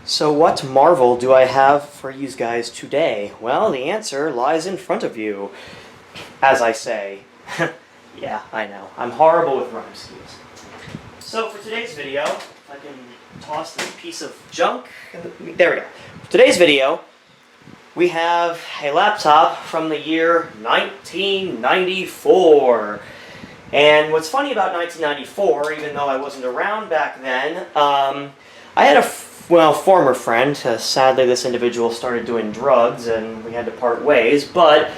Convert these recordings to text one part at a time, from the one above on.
So what marvel do I have for you guys today? Well, the answer lies in front of you, as I say. Yeah, I know. I'm horrible with rhyme schemes. So for today's video, if I can toss this piece of junk, there we go. For today's video, we have a laptop from the year 1994. And what's funny about 1994, even though I wasn't around back then, I had a former friend. Sadly, this individual started doing drugs and we had to part ways. But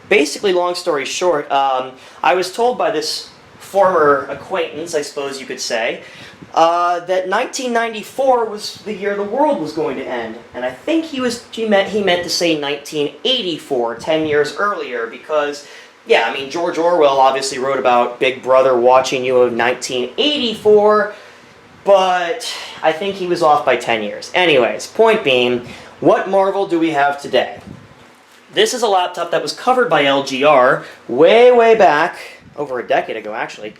basically, long story short, I was told by this former acquaintance, I suppose you could say, that 1994 was the year the world was going to end. And I think he meant to say 1984, 10 years earlier, because yeah, I mean, George Orwell obviously wrote about Big Brother watching you in 1984, but I think he was off by 10 years. Anyways, point being, what marvel do we have today? This is a laptop that was covered by LGR way back, over a decade ago actually.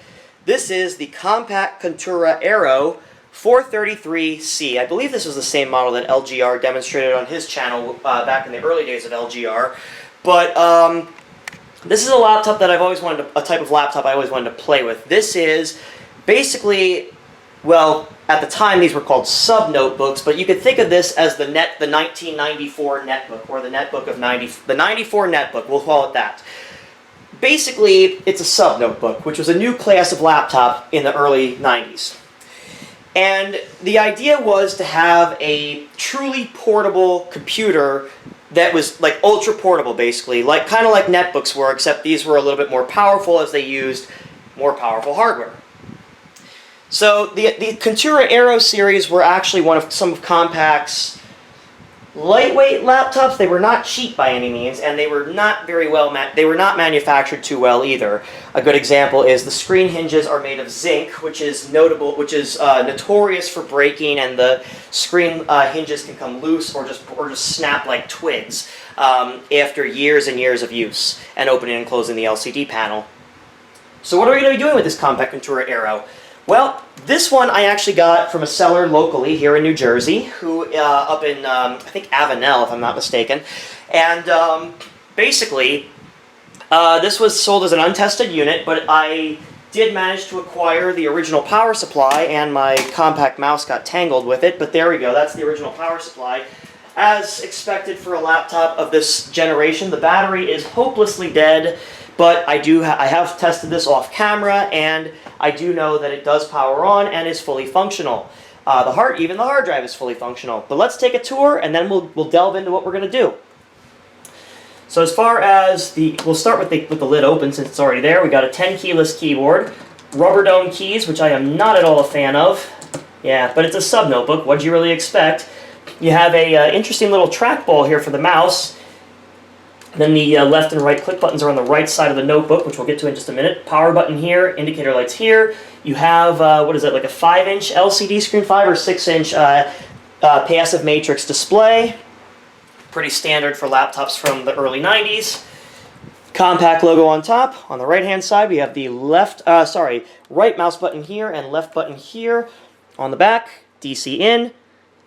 This is the Compaq Contura Aero 433C. I believe this was the same model that LGR demonstrated on his channel back in the early days of LGR. But this is a laptop that I've always wanted a type of laptop I always wanted to play with. This is basically, well, at the time these were called sub-notebooks, but you could think of this as the 1994 netbook, or the netbook of the 94 netbook, we'll call it that. Basically, it's a sub-notebook, which was a new class of laptop in the early 90s. And the idea was to have a truly portable computer that was like ultra portable, basically, kind of like netbooks were, except these were a little bit more powerful as they used more powerful hardware. So the Contura Aero series were actually some of Compaq's lightweight laptops. They were not cheap by any means, and they were not very well they were not manufactured too well either. A good example is the screen hinges are made of zinc, which is notorious for breaking, and the screen hinges can come loose or just snap like twigs after years and years of use and opening and closing the LCD panel. So what are we going to be doing with this Compaq Contura Aero? Well, this one I actually got from a seller locally here in New Jersey, who up in, I think, Avenel, if I'm not mistaken. And basically, this was sold as an untested unit, but I did manage to acquire the original power supply, and my Compaq mouse got tangled with it. But there we go, that's the original power supply. As expected for a laptop of this generation, the battery is hopelessly dead. But I have tested this off camera, and I do know that it does power on and is fully functional. Even the hard drive is fully functional. But let's take a tour, and then we'll delve into what we're going to do. So as far as we'll start with the lid open since it's already there. We got a 10 keyless keyboard, rubber dome keys, which I am not at all a fan of. Yeah, but it's a sub notebook. What did you really expect? You have a interesting little trackball here for the mouse. Then the left and right click buttons are on the right side of the notebook, which we'll get to in just a minute. Power button here, indicator lights here. You have, what is it, like a 5-inch LCD screen, 5 or 6-inch passive matrix display. Pretty standard for laptops from the early 90s. Compaq logo on top. On the right-hand side, we have the right mouse button here and left button here. On the back, DC in.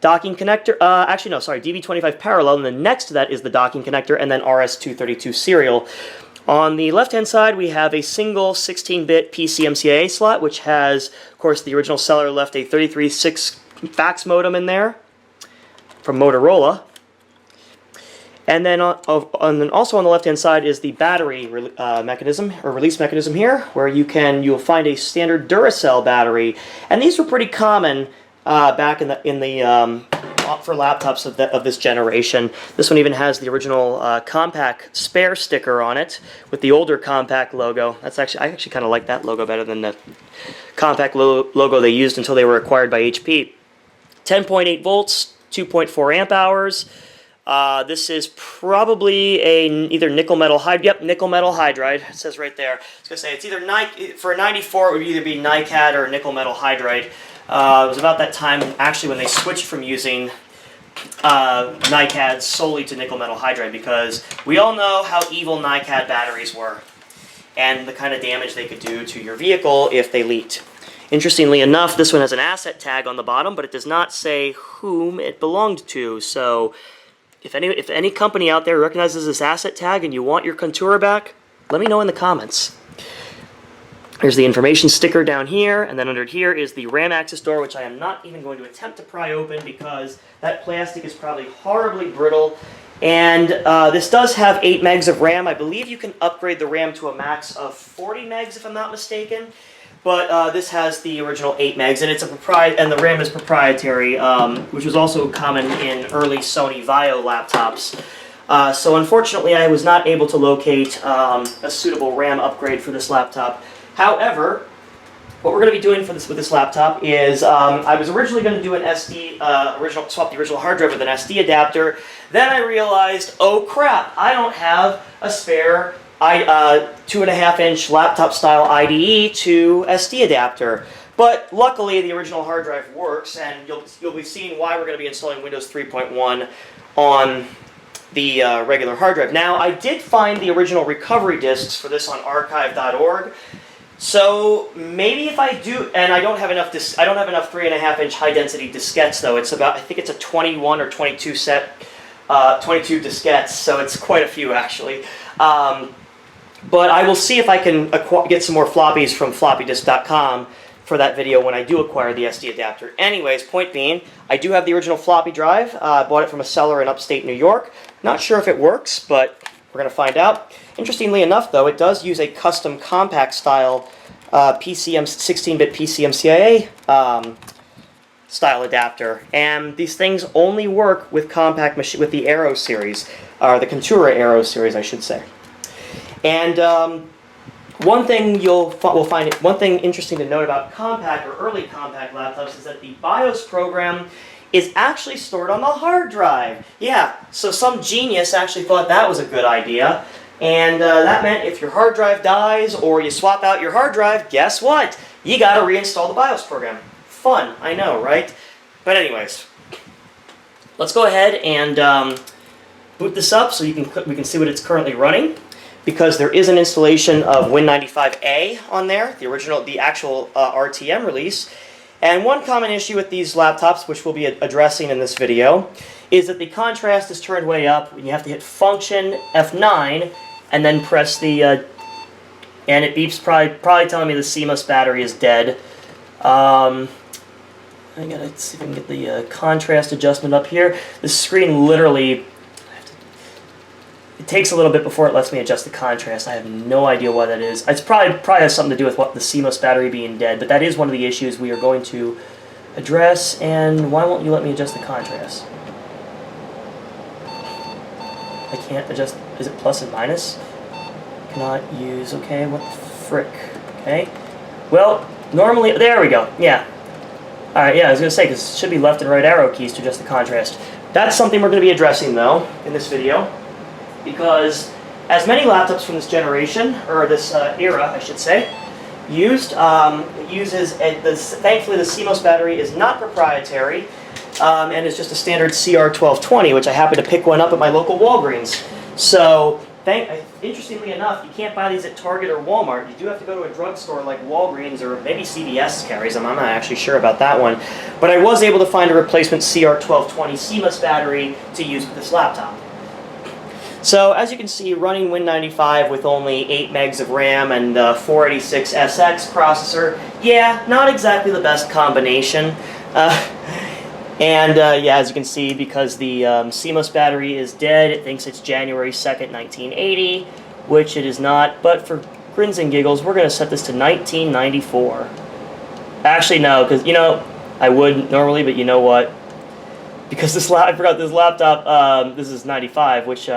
Docking connector, DB25 parallel, and then next to that is the docking connector, and then RS-232 serial. On the left-hand side, we have a single 16-bit PCMCIA slot, which has, of course, the original seller left a 33.6 fax modem in there from Motorola. And then also on the left-hand side is the battery mechanism, or release mechanism here, where you'll find a standard Duracell battery, and these were pretty common back for laptops of this generation. This one even has the original Compaq spare sticker on it with the older Compaq logo. I actually kind of like that logo better than the Compaq logo they used until they were acquired by HP. 10.8 volts, 2.4 amp hours. This is probably either nickel metal hydride. Yep, nickel metal hydride. It says right there. I was gonna say it's either for a 94, it would either be NiCad or nickel metal hydride. It was about that time, actually, when they switched from using NiCads solely to nickel metal hydride, because we all know how evil NiCad batteries were and the kind of damage they could do to your vehicle if they leaked. Interestingly enough, this one has an asset tag on the bottom, but it does not say whom it belonged to. So if any company out there recognizes this asset tag and you want your Contura back, let me know in the comments. Here's the information sticker down here, and then under here is the RAM access door, which I am not even going to attempt to pry open because that plastic is probably horribly brittle. And this does have 8 megs of RAM. I believe you can upgrade the RAM to a max of 40 megs if I'm not mistaken. But this has the original 8 megs, and it's and the RAM is proprietary, which was also common in early Sony Vaio laptops. So unfortunately, I was not able to locate a suitable RAM upgrade for this laptop. However, what we're going to be doing with this laptop is I was originally going to do an swap the original hard drive with an SD adapter. Then I realized, oh crap, I don't have a spare 2.5-inch laptop-style IDE to SD adapter. But luckily, the original hard drive works, and you'll be seeing why we're going to be installing Windows 3.1 on the regular hard drive. Now, I did find the original recovery disks for this on archive.org. So maybe if I do, and I don't have enough 3.5-inch high-density diskettes though. It's about, I think it's a 21 or 22 22 diskettes, so it's quite a few actually. But I will see if I can get some more floppies from floppydisk.com for that video when I do acquire the SD adapter. Anyways, point being, I do have the original floppy drive. I bought it from a seller in upstate New York. Not sure if it works, but we're going to find out. Interestingly enough, though, it does use a custom Compaq style 16-bit PCMCIA style adapter, and these things only work with Compaq with the Aero series, or the Contura Aero series, I should say. And one thing one thing interesting to note about Compaq or early Compaq laptops is that the BIOS program is actually stored on the hard drive. Yeah, so some genius actually thought that was a good idea. And that meant if your hard drive dies or you swap out your hard drive, guess what? You got to reinstall the BIOS program. Fun, I know, right? But anyways, let's go ahead and boot this up so we can see what it's currently running. Because there is an installation of Win95A on there, the actual RTM release. And one common issue with these laptops, which we'll be addressing in this video, is that the contrast is turned way up, and you have to hit Function F9 and then press the, and it beeps, probably telling me the CMOS battery is dead. I gotta see if I can get the contrast adjustment up here. The screen literally, it takes a little bit before it lets me adjust the contrast. I have no idea why that is. It's probably has something to do with the CMOS battery being dead, but that is one of the issues we are going to address. And why won't you let me adjust the contrast? I can't adjust. Is it plus and minus? Cannot use. Okay, what the frick? Okay. Well, normally, there we go. Yeah. All right. Yeah, I was gonna say because it should be left and right arrow keys to adjust the contrast. That's something we're going to be addressing though in this video. Because as many laptops from this generation, or this era, I should say, thankfully the CMOS battery is not proprietary, and is just a standard CR1220, which I happened to pick one up at my local Walgreens. So, interestingly enough, you can't buy these at Target or Walmart. You do have to go to a drugstore like Walgreens, or maybe CVS carries them. I'm not actually sure about that one. But I was able to find a replacement CR1220 CMOS battery to use with this laptop. So, as you can see, running Win95 with only 8 megs of RAM and the 486SX processor, yeah, not exactly the best combination. Yeah, as you can see, because the CMOS battery is dead, it thinks it's January 2nd, 1980, which it is not. But for grins and giggles, we're going to set this to 1994. Actually, no, because, you know, I would normally, but you know what? Because I forgot this laptop, this is 95, which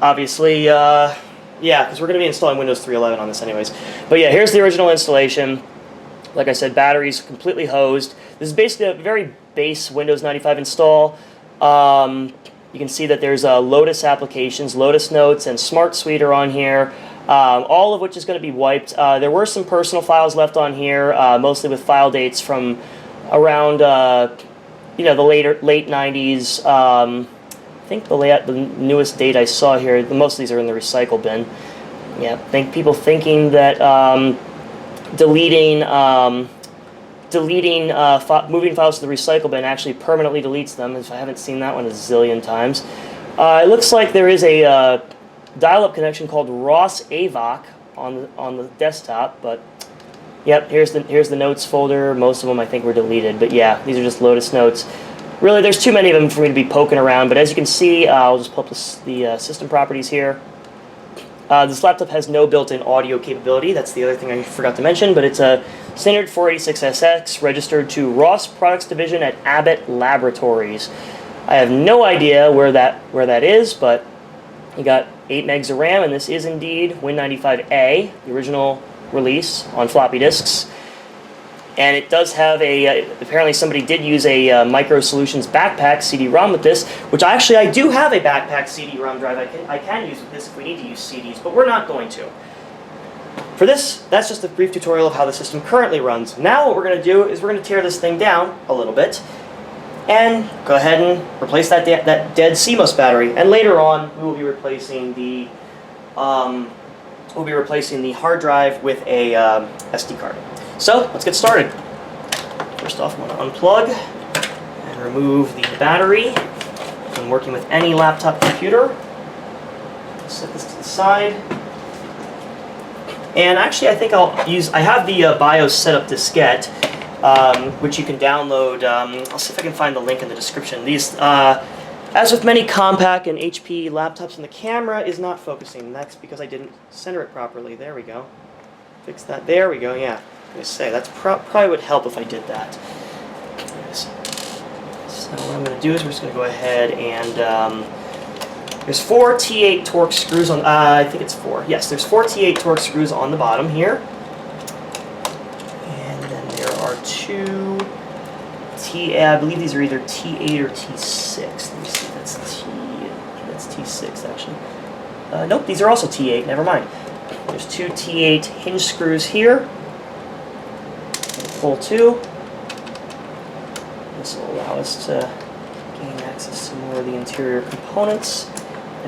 obviously, yeah, because we're going to be installing Windows 3.11 on this anyways. But yeah, here's the original installation. Like I said, batteries completely hosed. This is basically a very base Windows 95 install. You can see that there's Lotus applications, Lotus Notes, and Smart Suite are on here, all of which is going to be wiped. There were some personal files left on here, mostly with file dates from around you know, the late 90s. I think the newest date I saw here, most of these are in the recycle bin. Yeah, people thinking that deleting moving files to the recycle bin actually permanently deletes them. If I haven't seen that one a zillion times. It looks like there is a dial-up connection called ROS AVOC on the desktop, but yep, here's the notes folder. Most of them I think were deleted, but yeah, these are just Lotus notes. Really, there's too many of them for me to be poking around, but as you can see, I'll just pull up the system properties here. This laptop has no built-in audio capability. That's the other thing I forgot to mention, but it's a standard 486SX registered to Ross Products Division at Abbott Laboratories. I have no idea where that is, but you got 8 megs of RAM, and this is indeed Win95A, the original release on floppy disks. And it does have apparently somebody did use a Micro Solutions backpack CD-ROM with this, which I do have a backpack CD-ROM drive I can use with this if we need to use CDs, but we're not going to. For this, that's just a brief tutorial of how the system currently runs. Now what we're going to do is we're going to tear this thing down a little bit and go ahead and replace that dead CMOS battery. And later on, we will be replacing the hard drive with a SD card. So let's get started. First off, I'm going to unplug and remove the battery. I'm working with any laptop computer. Set this to the side. And actually, I think I have the BIOS setup diskette, which you can download. I'll see if I can find the link in the description. These, as with many Compaq and HP laptops, and the camera is not focusing. That's because I didn't center it properly. There we go. Fix that. There we go. Yeah. I say that's probably would help if I did that. So what I'm going to do is we're just going to go ahead and there's 4 T8 Torx screws on. I think it's 4. Yes, there's 4 T8 Torx screws on the bottom here, and then there are 2 I believe these are either T8 or T6. Let me see. That's T6 actually. Nope, these are also T8. Never mind. There's 2 T8 hinge screws here. Pull 2. This will allow us to gain access to more of the interior components.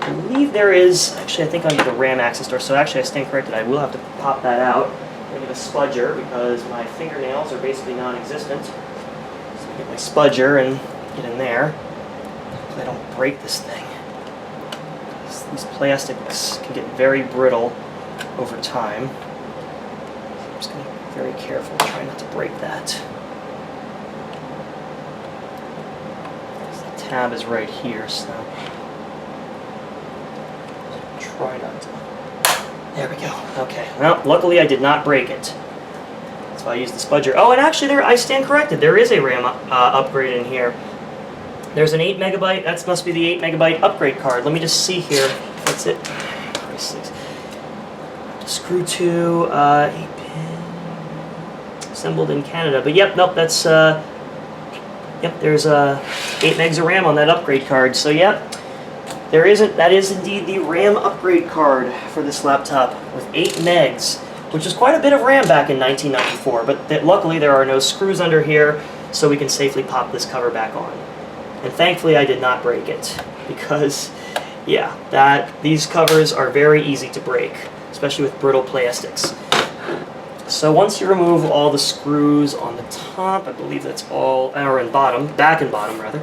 I believe there is, actually I think under the RAM access door, so actually I stand corrected, I will have to pop that out and get a spudger because my fingernails are basically non-existent. So I get my spudger and get in there so I don't break this thing. These plastics can get very brittle over time. So I'm just going to be very careful, try not to break that. The tab is right here, so try not to. There we go. Okay. Well, luckily I did not break it. That's why I used the spudger. Oh, and actually, I stand corrected. There is a RAM upgrade in here. There's an 8 megabyte. That must be the 8 megabyte upgrade card. Let me just see here. That's it. Screw to 8-pin assembled in Canada. But yep, nope. That's yep. There's 8 megs of RAM on that upgrade card. So yep. That is indeed the RAM upgrade card for this laptop with 8 megs, which is quite a bit of RAM back in 1994, but luckily there are no screws under here, so we can safely pop this cover back on. And thankfully I did not break it, because, yeah, these covers are very easy to break, especially with brittle plastics. So once you remove all the screws on the top, I believe that's all, or in bottom, back and bottom rather,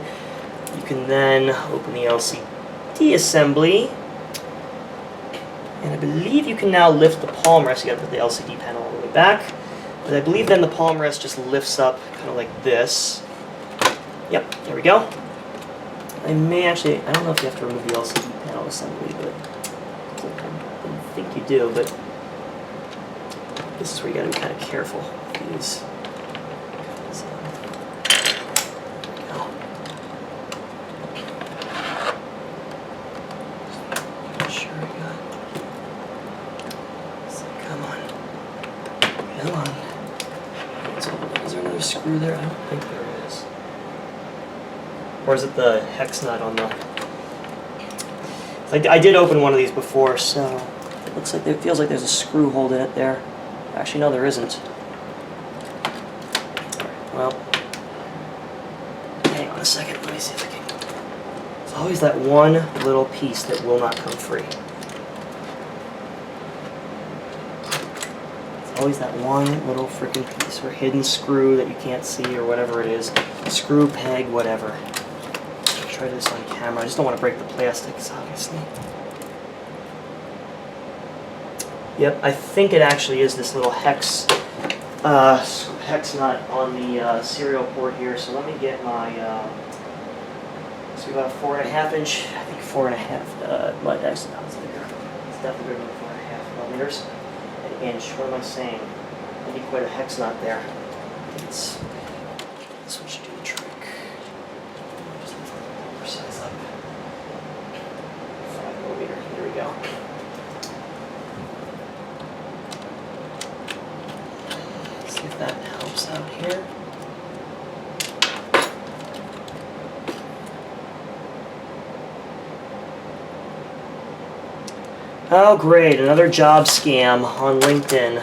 you can then open the LCD assembly, and I believe you can now lift the palm rest. You got to put the LCD panel all the way back, but I believe then the palm rest just lifts up kind of like this. Yep, there we go. I don't know if you have to remove the LCD panel assembly, but I think you do, but this is where you got to be kind of careful with these. Screw there? I don't think there is. Or is it the hex nut on the... I did open one of these before, so it feels like there's a screw hole in it there. Actually, no, there isn't. Well, hang on a second. Let me see if I can... There's always that one little piece that will not come free. There's always that one little freaking piece or hidden screw that you can't see or whatever it is. Screw, peg, whatever. I'll try this on camera. I just don't want to break the plastics, obviously. Yep, I think it actually is this little hex nut on the serial port here. So let me get my, so we got a 4.5 inch, I think 4.5, but actually not, it's bigger. It's definitely bigger than 4.5 millimeters. An inch, what am I saying? That'd be quite a hex nut there. I think it's, this one should do the trick. Just precise up. 5 millimeter, here we go. See if that helps out here. Oh great, another job scam on LinkedIn.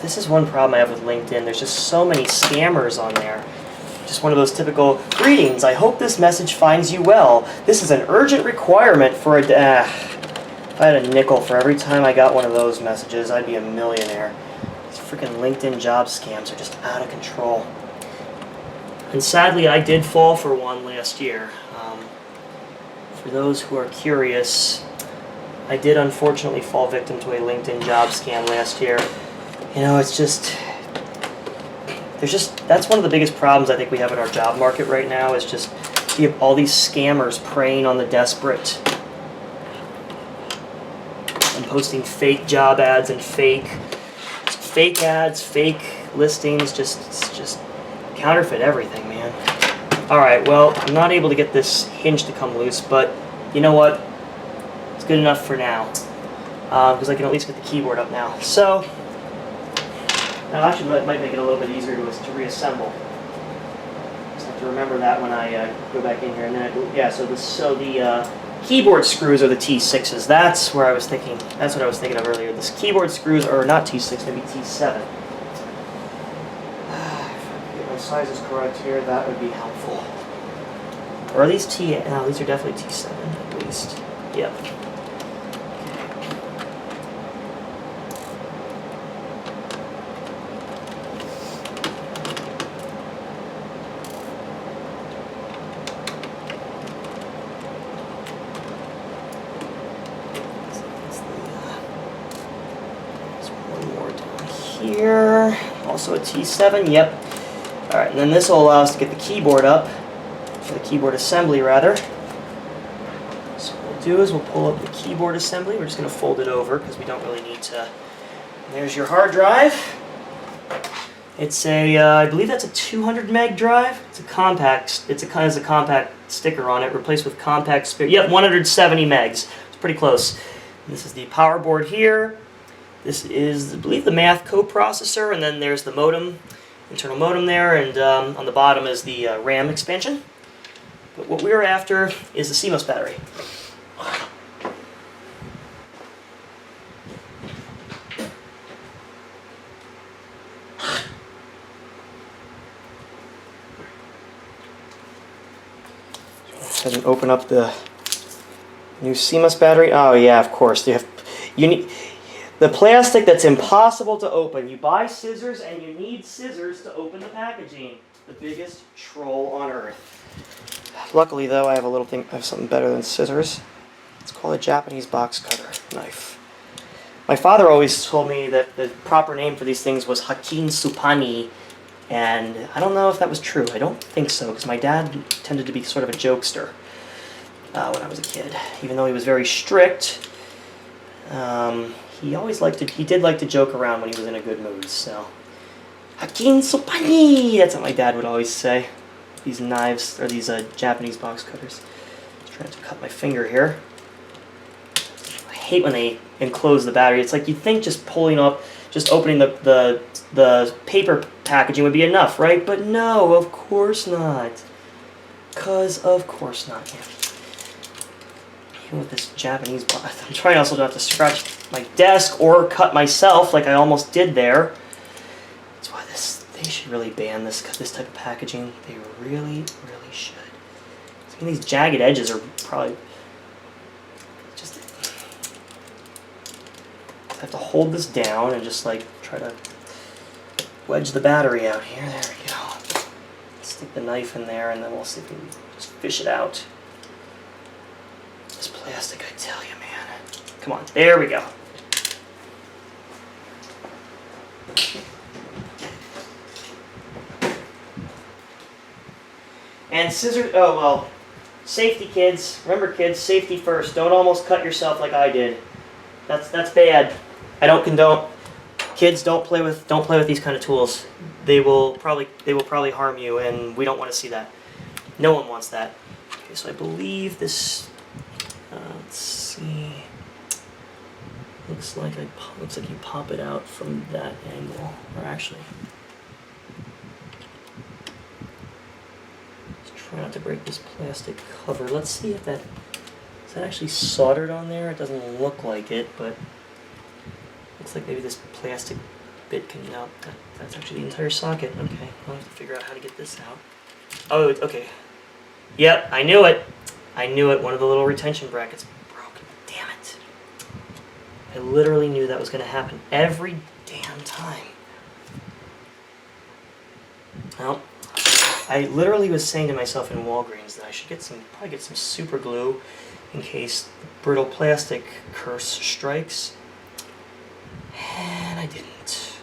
This is one problem I have with LinkedIn. There's just so many scammers on there. Just one of those typical, greetings, I hope this message finds you well. This is an urgent requirement for a... if I had a nickel for every time I got one of those messages, I'd be a millionaire. These freaking LinkedIn job scams are just out of control. And sadly, I did fall for one last year. For those who are curious, I did unfortunately fall victim to a LinkedIn job scam last year. You know, it's just, that's one of the biggest problems I think we have in our job market right now is just you have all these scammers preying on the desperate and posting fake job ads and fake ads, fake listings, just counterfeit everything, man. Alright, well, I'm not able to get this hinge to come loose, but you know what? It's good enough for now, because I can at least get the keyboard up now. So, that actually might make it a little bit easier to reassemble. Just have to remember that when I go back in here. And then, yeah, so the keyboard screws are the T6s. That's where I was thinking. That's what I was thinking of earlier. This keyboard screws are not T6, maybe T7. If I could get my sizes correct here, that would be helpful. Or are these T? No, these are definitely T7 at least. Yep. Here, also a T7, yep. Alright, and then this will allow us to get the keyboard up, for the keyboard assembly rather. So what we'll do is we'll pull up the keyboard assembly. We're just going to fold it over because we don't really need to. There's your hard drive. It's a, I believe that's a 200 meg drive. It's a Compaq. It has a Compaq sticker on it, replaced with Compaq spare. Yep, 170 megs. It's pretty close. And this is the power board here. This is, I believe, the math coprocessor, and then there's the modem, internal modem there, and on the bottom is the RAM expansion. But what we're after is the CMOS battery. Go ahead and open up the new CMOS battery. Oh yeah, of course. You need the plastic that's impossible to open. You buy scissors and you need scissors to open the packaging. The biggest troll on earth. Luckily though, I have something better than scissors. It's called a Japanese box cutter knife. My father always told me that the proper name for these things was Hakin Supani, and I don't know if that was true. I don't think so, because my dad tended to be sort of a jokester when I was a kid. Even though he was very strict, he did like to joke around when he was in a good mood, so. Hakin Supani! That's what my dad would always say. These knives, or these Japanese box cutters. Just trying to cut my finger here. I hate when they enclose the battery. It's like you'd think just pulling up, just opening the paper packaging would be enough, right? But no, of course not. Of course not. Yeah. Even with this Japanese box, I'm trying also not to scratch my desk or cut myself like I almost did there. That's why they should really ban this type of packaging. They really, really should. I mean, these jagged edges are probably just. I have to hold this down and just like try to wedge the battery out here. There we go. Stick the knife in there and then we'll see if we can just fish it out. This plastic, I tell you, man. Come on, there we go. And scissors, oh well, safety kids. Remember kids, safety first. Don't almost cut yourself like I did. That's bad. I don't condone. Kids, don't play with these kind of tools. They will probably harm you, and we don't want to see that. No one wants that. Okay, so I believe this. Let's see. Looks like you pop it out from that angle, or actually. Let's try not to break this plastic cover. Let's see if that is that actually soldered on there. It doesn't look like it, but. Looks like maybe this plastic bit can out. That's actually the entire socket. Okay, I'll have to figure out how to get this out. Oh, okay. Yep, I knew it. I knew it. One of the little retention brackets broke. Damn it. I literally knew that was going to happen every damn time. Well, I literally was saying to myself in Walgreens that I should probably get some super glue in case the brittle plastic curse strikes. And I didn't.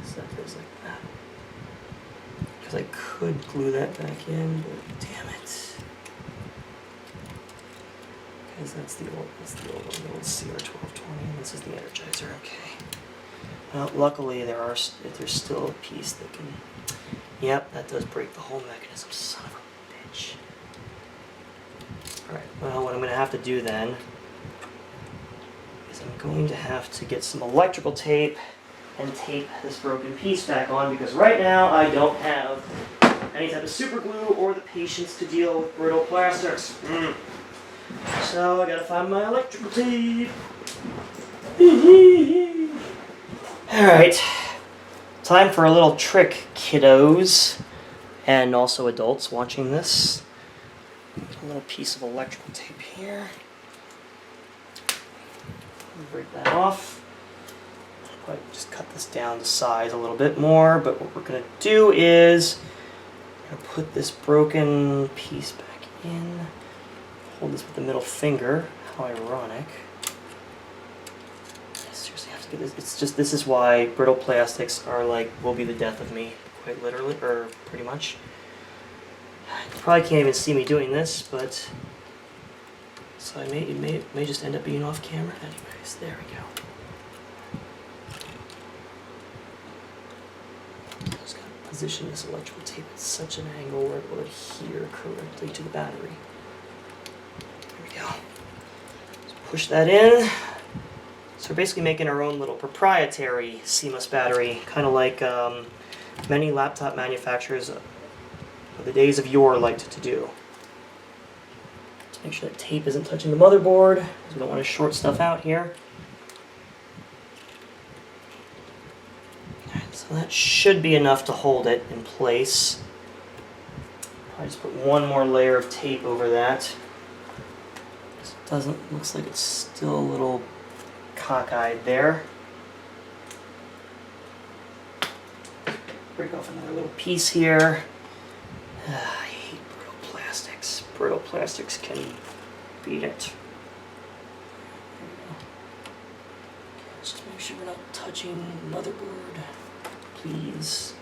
So that goes like that. Because I could glue that back in, but damn it. Because that's the old one, the old CR1220, and this is the Energizer, okay. Well, luckily there's still a piece that can, yep, that does break the whole mechanism, son of a bitch. Alright, well, what I'm going to have to do then I'm going to have to get some electrical tape and tape this broken piece back on because right now I don't have any type of super glue or the patience to deal with brittle plastics. So I gotta find my electrical tape. Alright, time for a little trick, kiddos, and also adults watching this. A little piece of electrical tape here. Break that off. I'll just cut this down to size a little bit more, but what we're going to do is I'm going to put this broken piece back in. Hold this with the middle finger. How ironic. I seriously have to get this. It's just, this is why brittle plastics are like, will be the death of me, quite literally, or pretty much. You probably can't even see me doing this, but so it may just end up being off camera. Anyways, there we go. Just gotta position this electrical tape at such an angle where it will adhere correctly to the battery. There we go. Just push that in. So we're basically making our own little proprietary CMOS battery, kind of like many laptop manufacturers of the days of yore liked to do. Make sure that tape isn't touching the motherboard, because we don't want to short stuff out here. Alright, so that should be enough to hold it in place. Probably just put one more layer of tape over that. Looks like it's still a little cockeyed there. Break off another little piece here. I hate brittle plastics. Brittle plastics can beat it. There we go. Just make sure we're not touching the motherboard. Please,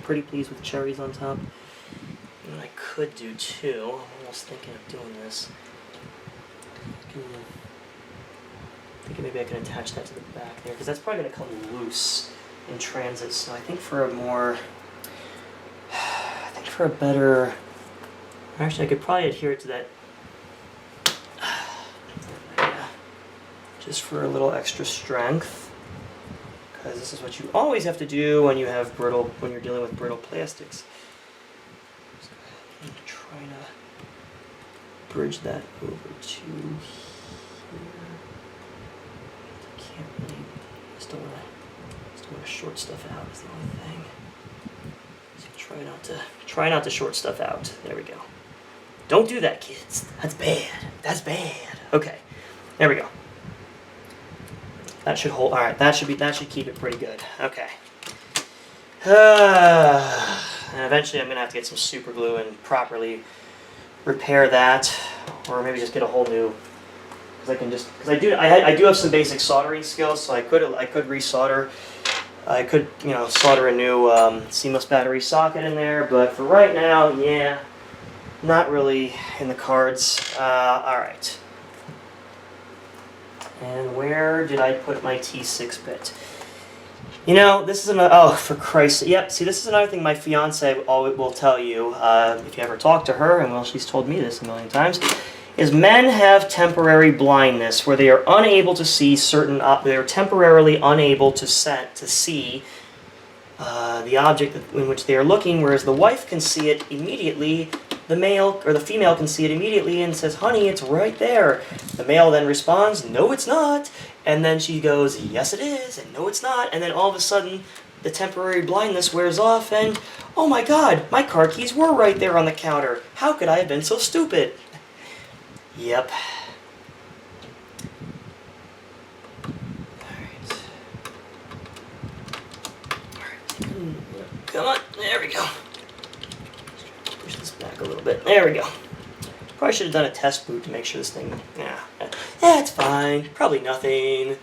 pretty please with cherries on top. And what I could do too, I'm almost thinking of doing this. Thinking maybe I can attach that to the back there, because that's probably going to come loose in transit. So I think for a better, actually I could probably adhere it to that, just for a little extra strength, because this is what you always have to do when you're dealing with brittle plastics. So I'm going to try to bridge that over to here. Can't really, just don't want to short stuff out is the only thing. Try not to short stuff out. There we go. Don't do that, kids. That's bad. That's bad. Okay, there we go. That should hold. All right, that should keep it pretty good. Okay. And eventually, I'm gonna have to get some super glue and properly repair that, or maybe just get a whole new. Because I do have some basic soldering skills, so I could resolder. I could solder a new CMOS battery socket in there, but for right now, yeah, not really in the cards. All right. And where did I put my T6 bit? This is another. Oh, for Christ's sake! Yep. See, this is another thing my fiance will tell you if you ever talk to her, and well, she's told me this a million times. Is men have temporary blindness where they are unable to see certain. They are temporarily unable to see the object in which they are looking, whereas the wife can see it immediately. The male or the female can see it immediately and says, "Honey, it's right there." The male then responds, "No, it's not." And then she goes, "Yes, it is," and "No, it's not." And then all of a sudden, the temporary blindness wears off, and oh my God, my car keys were right there on the counter. How could I have been so stupid? Yep. Alright. Come on, there we go. Push this back a little bit. There we go. Probably should have done a test boot to make sure this thing. Yeah, it's fine. Probably nothing.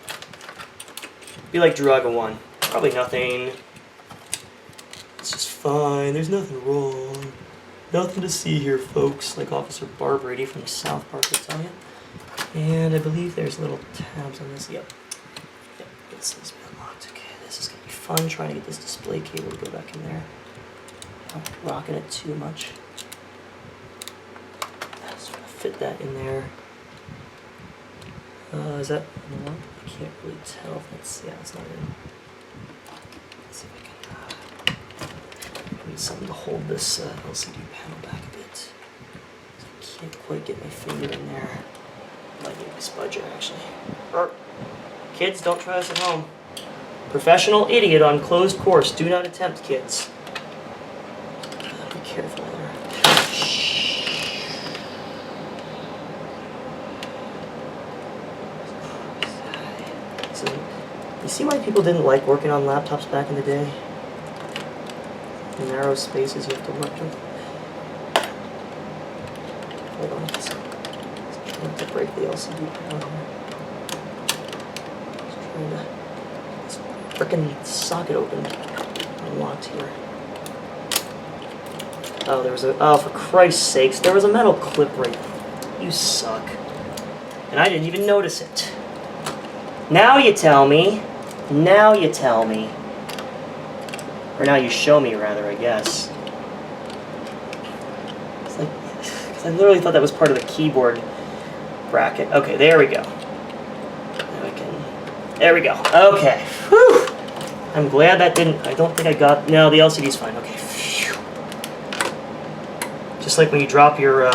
Be like Draga 1. Probably nothing. It's just fine. There's nothing wrong. Nothing to see here, folks. Like Officer Barb Brady from South Park will tell you. And I believe there's little tabs on this. Yep. This has been unlocked. Okay, this is going to be fun trying to get this display cable to go back in there. Not rocking it too much. Just trying to fit that in there. Is that one? I can't really tell if that's. Yeah, it's not in. Let's see if I can. I need something to hold this LCD panel back a bit. I can't quite get my finger in there. Might need my spudger actually. Kids, don't try this at home. Professional idiot on closed course. Do not attempt, kids. Be careful there. Shh. So, you see why people didn't like working on laptops back in the day? The narrow spaces you have to work with. Hold on. I have to break the LCD panel here. Just trying to get this frickin' socket open. Unlocked here. Oh, there was a. Oh, for Christ's sakes, there was a metal clip right there. You suck. And I didn't even notice it. Now you tell me. Now you tell me. Or now you show me, rather, I guess. It's like. Because I literally thought that was part of the keyboard bracket. Okay, there we go. There we go. Okay. Whew. I'm glad that didn't. I don't think I got. No, the LCD's fine. Okay. Phew. Just like when you drop your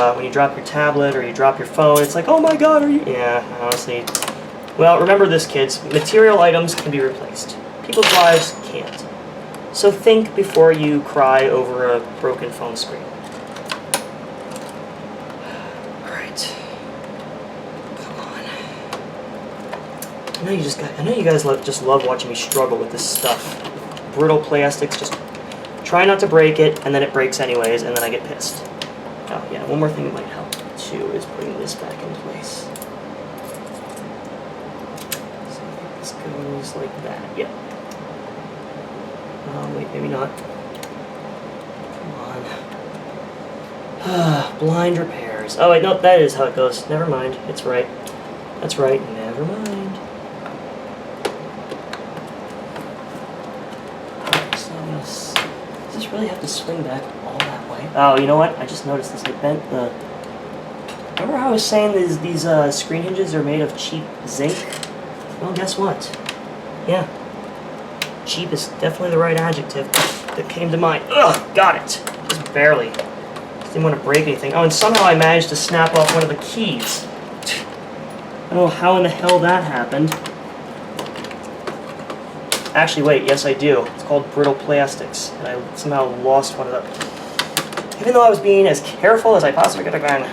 tablet or you drop your phone, it's like, oh my God, are you? Yeah, honestly. Well, remember this, kids. Material items can be replaced. People's lives can't. So think before you cry over a broken phone screen. I know you guys just love watching me struggle with this stuff. Brittle plastics, just try not to break it, and then it breaks anyways, and then I get pissed. Oh yeah, one more thing that might help too is putting this back in place. So I think this goes like that. Yep. Oh wait, maybe not. Come on. Blind repairs. Oh wait, no, that is how it goes. Never mind. It's right. That's right. Never mind. Does this really have to swing back all that way? Oh, you know what? I just noticed this. I bent the. Remember how I was saying these screen hinges are made of cheap zinc? Well, guess what? Yeah. Cheap is definitely the right adjective that came to mind. Ugh, got it. Just barely. Just didn't want to break anything. Oh, and somehow I managed to snap off one of the keys. I don't know how in the hell that happened. Actually, wait, yes I do. It's called brittle plastics. And I somehow lost one of them. Even though I was being as careful as I possibly could have been,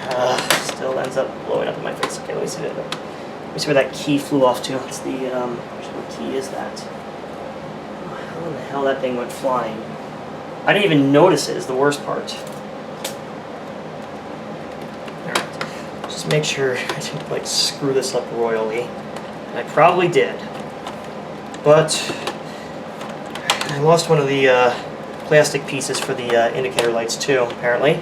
still ends up blowing up in my face. Okay, let me see where that key flew off to. It's the, actually, what key is that? How in the hell that thing went flying? I didn't even notice it, is the worst part. Alright, just make sure I didn't, like, screw this up royally. I probably did. But I lost one of the plastic pieces for the indicator lights too, apparently.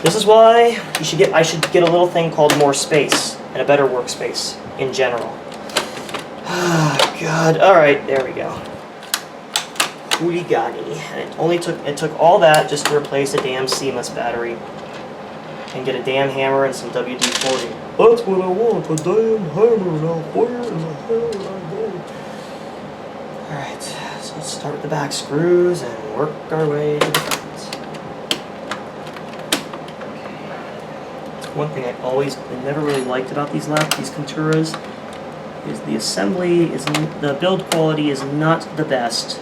This is why I should get a little thing called more space and a better workspace in general. Oh, God. Alright, there we go. Hooligani. And it took all that just to replace a damn CMOS battery. And get a damn hammer and some WD-40. That's what I want, a damn hammer. Now where in the hell did I go? Alright, so let's start with the back screws and work our way to the front. One thing I never really liked about these Conturas is the assembly the build quality is not the best.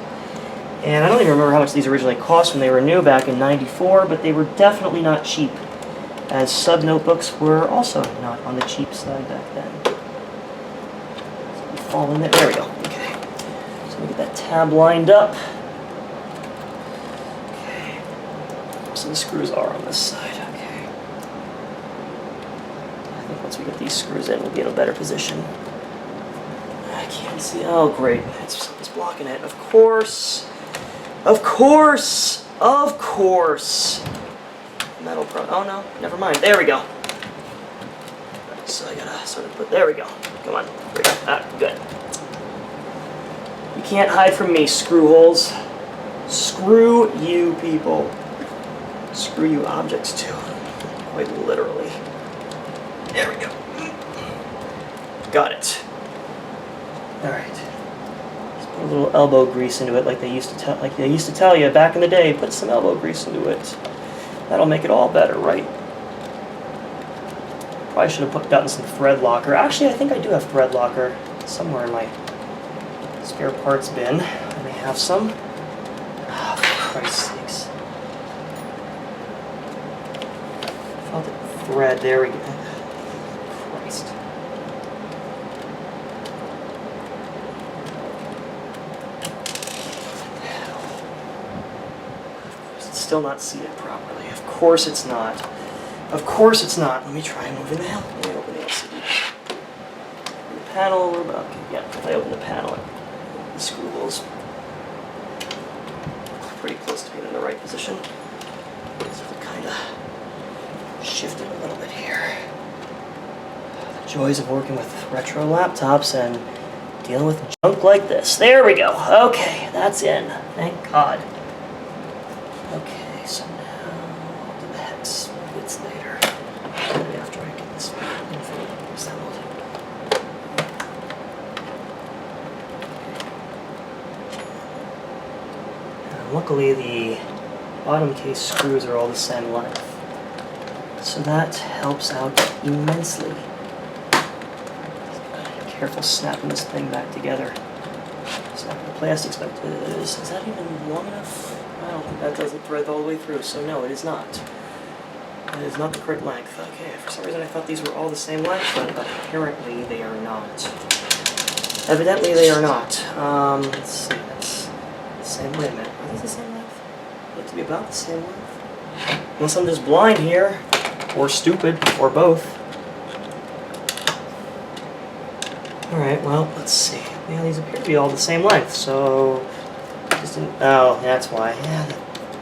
And I don't even remember how much these originally cost when they were new back in '94, but they were definitely not cheap, as sub notebooks were also not on the cheap side back then. So we fall in there. There we go. Okay. So we get that tab lined up. Okay. So the screws are on this side. Okay. I think once we get these screws in, we'll be in a better position. I can't see. Oh, great. It's blocking it. Of course. Of course. Of course. Metal pro. Oh no, never mind. There we go. So I gotta sort of put. There we go. Come on. There we go. Ah, good. You can't hide from me, screw holes. Screw you, people. Screw you, objects too. Quite literally. There we go. Got it. All right. Let's put a little elbow grease into it, like they used to tell you back in the day. Put some elbow grease into it. That'll make it all better, right? Probably should have gotten some thread locker. Actually, I think I do have thread locker somewhere in my spare parts bin. I may have some. Oh, for Christ's sakes. Felt it thread. There we go. Christ. Still not seated properly. Of course it's not. Of course it's not. Let me try moving the hell. Let me open the LCD. The panel, we're about, yeah, if I open the panel, the screw holes pretty close to being in the right position. So to kind of shift it a little bit here. The joys of working with retro laptops and dealing with junk like this. There we go. Okay, that's in. Thank God. Okay, so now I'll do the hex bits later, after I get this info assembled. And luckily the bottom case screws are all the same length, so that helps out immensely. Careful snapping this thing back together. Snapping the plastics back to this. Is that even long enough? I don't think that doesn't thread all the way through, so no, it is not. It is not the correct length. Okay, for some reason I thought these were all the same length, but apparently they are not. Evidently they are not. Let's see, that's the same. Wait a minute, are these the same length? They look to be about the same length. Unless I'm just blind here, or stupid, or both. Alright, well, let's see. Yeah, these appear to be all the same length, so... Oh, that's why. Yeah,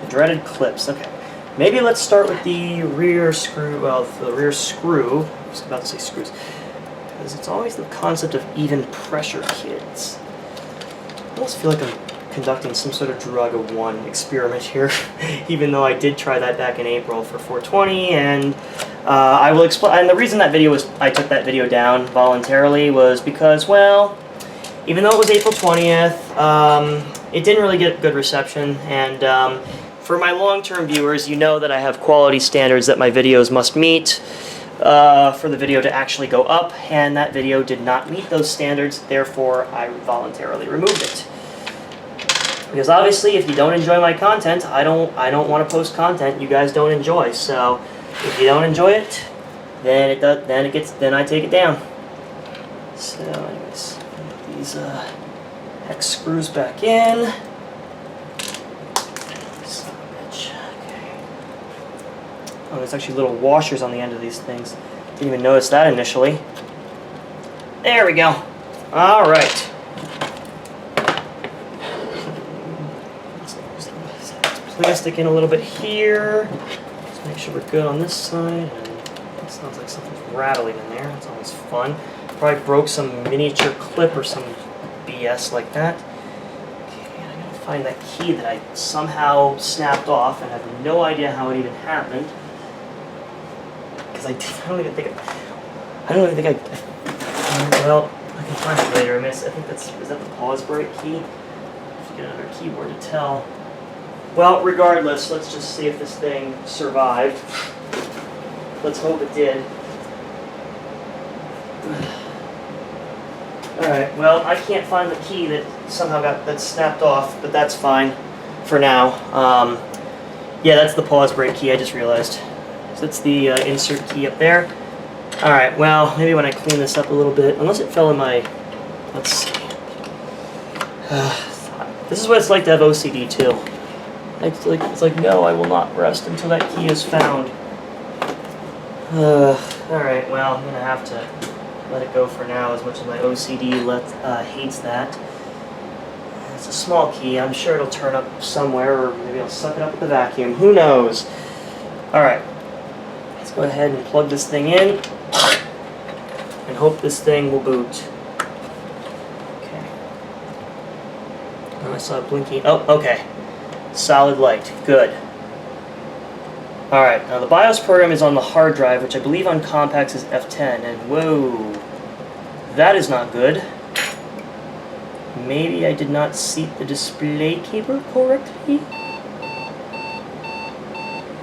the dreaded clips. Okay. Maybe let's start with the rear screw. Well, the rear screw. I was about to say screws. Because it's always the concept of even pressure, kids. I almost feel like I'm conducting some sort of drug of one experiment here. Even though I did try that back in April for 420. And I will explain. And the reason I took that video down voluntarily was because, well, even though it was April 20th, it didn't really get good reception, and for my long-term viewers, you know that I have quality standards that my videos must meet for the video to actually go up, and that video did not meet those standards, therefore I voluntarily removed it. Because obviously, if you don't enjoy my content, I don't want to post content you guys don't enjoy. So if you don't enjoy it, then then I take it down. So anyways, put these hex screws back in. Son of a bitch. Okay. Oh, there's actually little washers on the end of these things. Didn't even notice that initially. There we go. All right. Plastic in a little bit here. Let's make sure we're good on this side. And it sounds like something's rattling in there. That's always fun. Probably broke some miniature clip or some BS like that. Okay, I gotta find that key that I somehow snapped off and have no idea how it even happened. Because I don't even think well, I can find it later. I think is that the pause break key? Let's get another keyboard to tell. Well, regardless, let's just see if this thing survived. Let's hope it did. Alright, well, I can't find the key that somehow that snapped off, but that's fine for now. Yeah, that's the pause break key, I just realized. So that's the insert key up there. Alright, well, maybe when I clean this up a little bit, unless it fell in my... Let's see. This is what it's like to have OCD, too. It's like, no, I will not rest until that key is found. Alright, well, I'm going to have to let it go for now, as much as my OCD hates that. It's a small key. I'm sure it'll turn up somewhere, or maybe I'll suck it up with the vacuum. Who knows? Alright, let's go ahead and plug this thing in, and hope this thing will boot. Okay. Oh, I saw it blinking. Oh, okay. Solid light. Good. Alright, now the BIOS program is on the hard drive, which I believe on Compaq's is F10, and whoa, that is not good. Maybe I did not seat the display cable correctly?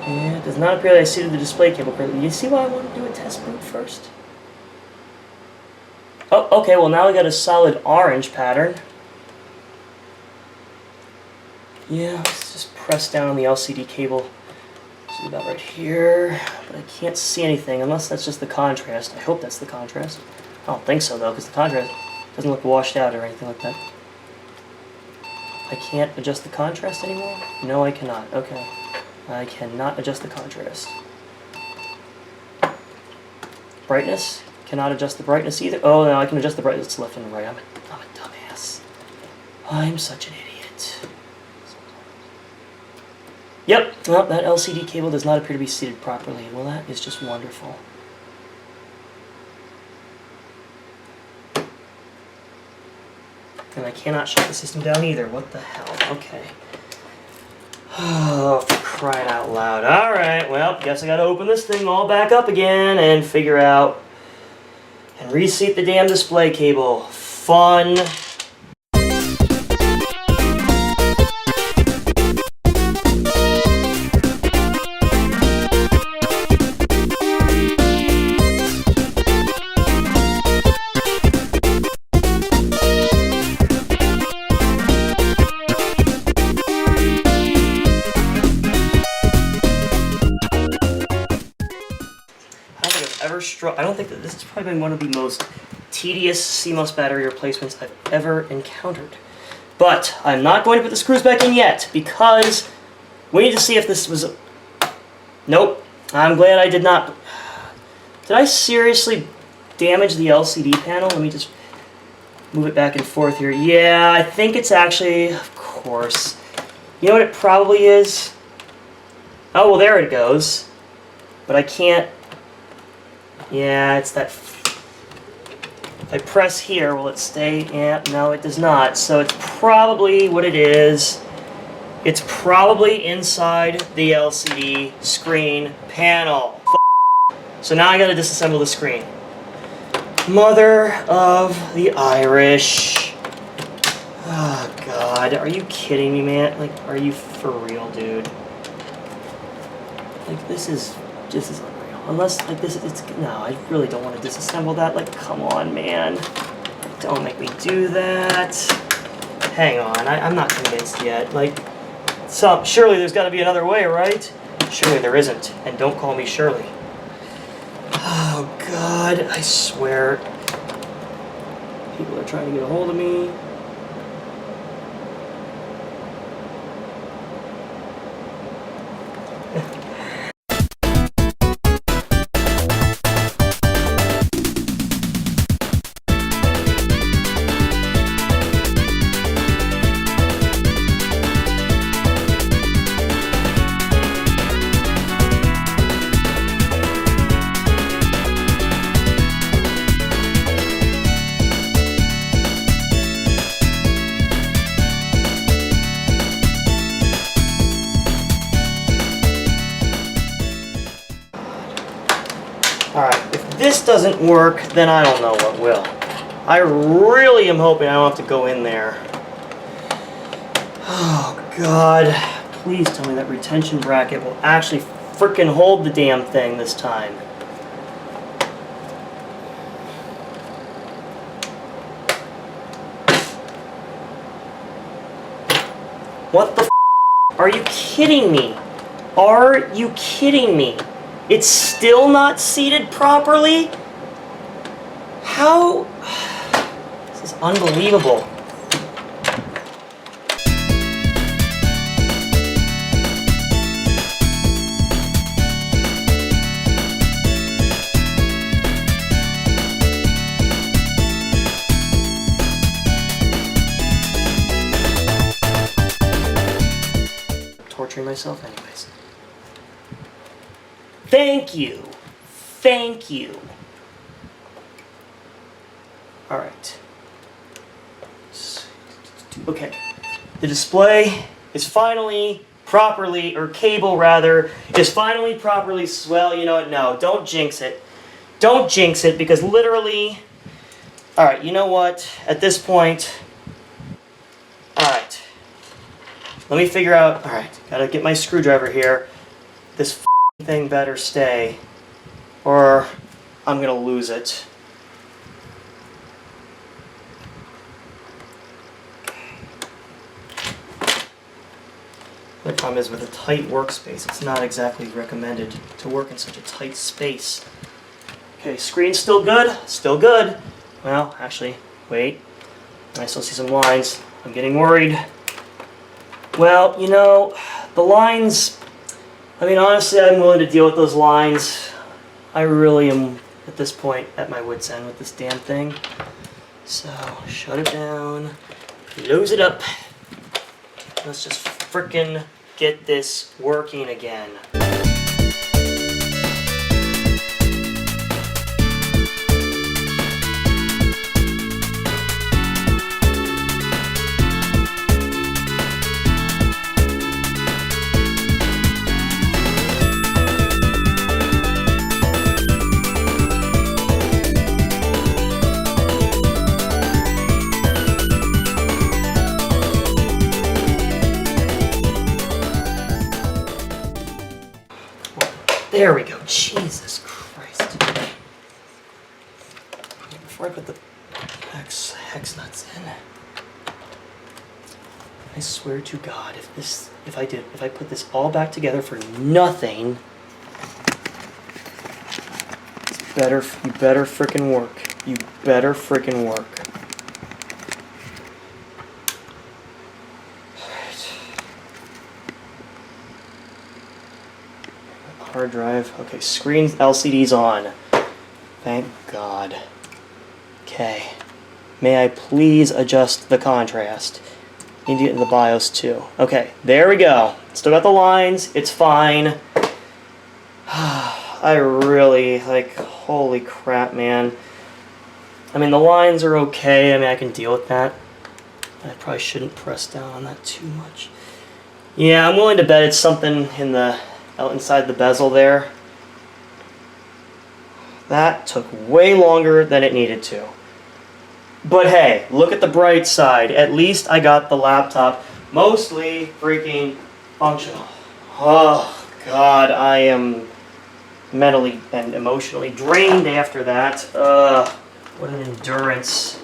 Yeah, it does not appear that I seated the display cable correctly. You see why I want to do a test boot first? Oh, okay, well now I got a solid orange pattern. Yeah, let's just press down on the LCD cable. See about right here, but I can't see anything unless that's just the contrast. I hope that's the contrast. I don't think so though, because the contrast doesn't look washed out or anything like that. I can't adjust the contrast anymore? No, I cannot. Okay. I cannot adjust the contrast. Brightness? Cannot adjust the brightness either. Oh no, I can adjust the brightness left and right. I'm a dumbass. I'm such an idiot. Yep, well, that LCD cable does not appear to be seated properly. Well, that is just wonderful. And I cannot shut the system down either. What the hell? Okay. Oh, for crying out loud. Alright, well, guess I gotta open this thing all back up again and figure out and reseat the damn display cable. Fun. I don't think that this has probably been one of the most tedious CMOS battery replacements I've ever encountered. But I'm not going to put the screws back in yet because we need to see if this was... Nope. I'm glad I did not... Did I seriously damage the LCD panel? Let me just move it back and forth here. Yeah, I think it's actually... Of course. You know what it probably is? Oh, well, there it goes. But I can't... Yeah, it's that... If I press here, will it stay? Yeah, no, it does not. So it's probably what it is. It's probably inside the LCD screen panel. So now I gotta disassemble the screen. Mother of the Irish. Oh, God. Are you kidding me, man? Like, are you for real, dude? Like, this is unreal. Unless, like, no, I really don't want to disassemble that. Like, come on, man. Don't make me do that. Hang on, I'm not going convinced yet. Like, surely there's got to be another way, right? Surely there isn't. And don't call me Shirley. Oh, God, I swear. People are trying to get a hold of me. Alright, if this doesn't work, then I don't know what will. I really am hoping I don't have to go in there. Oh, God. Please tell me that retention bracket will actually frickin' hold the damn thing this time. What the f***? Are you kidding me? Are you kidding me? It's still not seated properly? How? This is unbelievable. Torturing myself anyways. Thank you. Thank you. All right. Okay. The display is finally properly, or cable rather, is finally properly, well, you know what, no, don't jinx it. Don't jinx it, because literally, all right, you know what, at this point, all right. Let me figure out, all right, gotta get my screwdriver here. This thing better stay, or I'm gonna lose it. The problem is with a tight workspace, it's not exactly recommended to work in such a tight space. Okay, screen's still good? Still good. Well, actually, wait. I still see some lines. I'm getting worried. Well, you know, the lines, I mean, honestly, I'm willing to deal with those lines. I really am, at this point, at my wit's end with this damn thing. So, shut it down, close it up. Let's just frickin' get this working again. There we go. Jesus Christ. Before I put the hex nuts in, I swear to God, if I put this all back together for nothing, you better frickin' work. You better frickin' work. Hard drive. Okay, screen LCD's on. Thank God. Okay. May I please adjust the contrast? Need to get into the BIOS too. Okay, there we go. Still got the lines. It's fine. I really, like, holy crap, man. I mean, the lines are okay. I mean, I can deal with that. I probably shouldn't press down on that too much. Yeah, I'm willing to bet it's something in the out inside the bezel there. That took way longer than it needed to. But hey, look at the bright side. At least I got the laptop mostly freaking functional. Oh God, I am mentally and emotionally drained after that. What an endurance.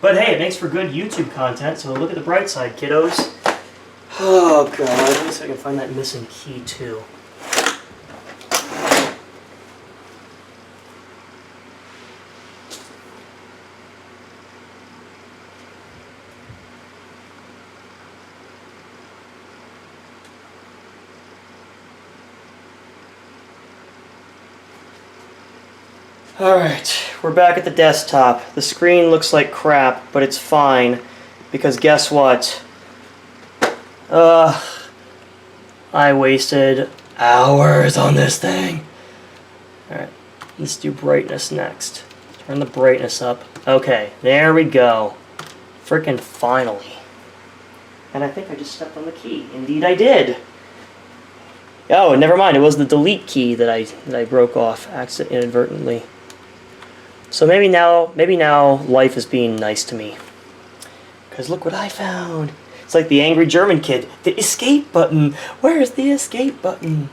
But hey, it makes for good YouTube content, so look at the bright side, kiddos. Oh god, let me see if I can find that missing key too. Alright, we're back at the desktop. The screen looks like crap, but it's fine, because guess what? I wasted hours on this thing. Alright, let's do brightness next. Turn the brightness up. Okay, there we go. Frickin' finally. And I think I just stepped on the key. Indeed I did. Oh, never mind. It was the delete key that I broke off inadvertently. So maybe now life is being nice to me. Because look what I found. It's like the angry German kid. The escape button. Where's the escape button?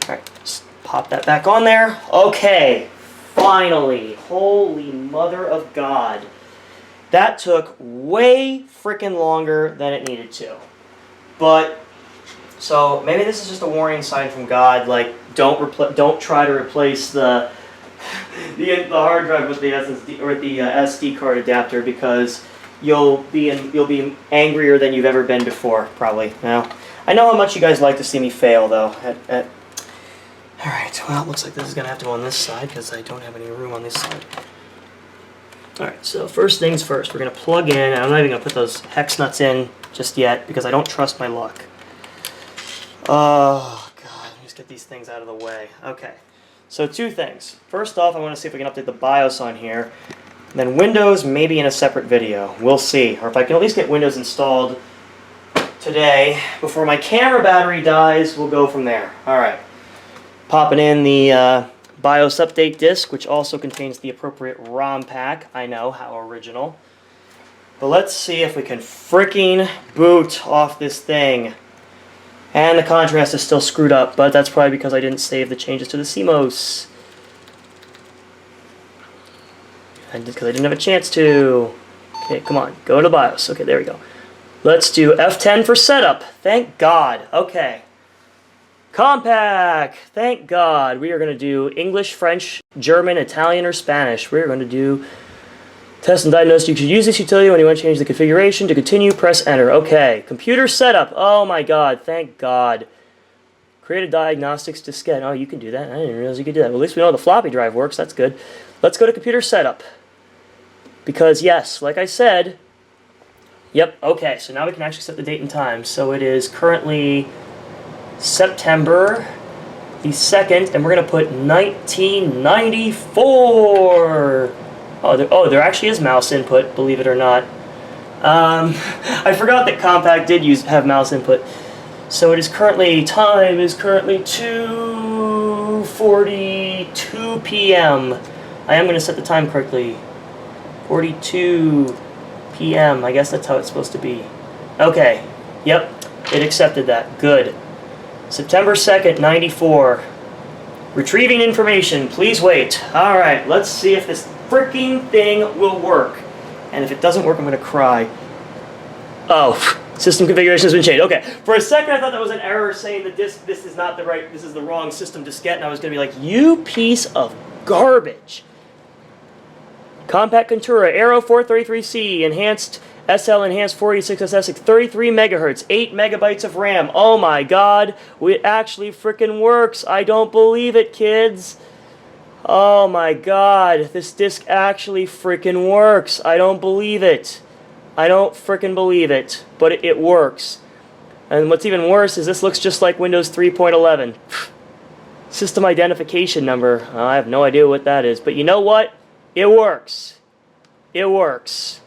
Alright, just pop that back on there. Okay, finally. Holy mother of God. That took way freaking longer than it needed to. But, so maybe this is just a warning sign from God, like don't try to replace the hard drive with the SSD or the SD card adapter, because you'll be angrier than you've ever been before, probably. Now, I know how much you guys like to see me fail, though. Alright, well, it looks like this is going to have to go on this side, because I don't have any room on this side. Alright, so first things first, we're going to plug in, and I'm not even going to put those hex nuts in just yet, because I don't trust my luck. Oh, God, let me just get these things out of the way. Okay, so two things. First off, I want to see if we can update the BIOS on here. Then Windows, maybe in a separate video. We'll see. Or if I can at least get Windows installed today before my camera battery dies, we'll go from there. Alright. Popping in the BIOS update disk, which also contains the appropriate ROM pack. I know, how original. But let's see if we can freaking boot off this thing. And the contrast is still screwed up, but that's probably because I didn't save the changes to the CMOS. Because I didn't have a chance to. Okay, come on. Go to BIOS. Okay, there we go. Let's do F10 for setup. Thank God. Okay. Compaq. Thank God. We are going to do English, French, German, Italian, or Spanish. We're going to do test and diagnose. You should use this utility when you want to change the configuration. To continue, press enter. Okay. Computer setup. Oh my God. Thank God. Create a diagnostics diskette. Oh, you can do that. I didn't realize you could do that. Well, at least we know the floppy drive works. That's good. Let's go to computer setup. Because, yes, like I said, yep, okay, so now we can actually set the date and time. So it is currently September the 2nd, and we're going to put 1994. Oh, there actually is mouse input, believe it or not. I forgot that Compaq did have mouse input. So it is time is currently 2:42 p.m. I am going to set the time correctly. 42 p.m. I guess that's how it's supposed to be. Okay. Yep. It accepted that. Good. September 2nd, 94. Retrieving information. Please wait. Alright. Let's see if this freaking thing will work. And if it doesn't work, I'm going to cry. Oh. System configuration has been changed. Okay. For a second, I thought that was an error saying that this is not the right, this is the wrong system diskette. And I was going to be like, you piece of garbage. Compaq Contura, Aero 433C, enhanced SL enhanced 486SS, 33 megahertz, 8 megabytes of RAM. Oh my God, it actually frickin' works. I don't believe it, kids. Oh my God, this disc actually frickin' works. I don't believe it. I don't frickin' believe it, but it works. And what's even worse is this looks just like Windows 3.11. System identification number. I have no idea what that is, but you know what? It works. It works.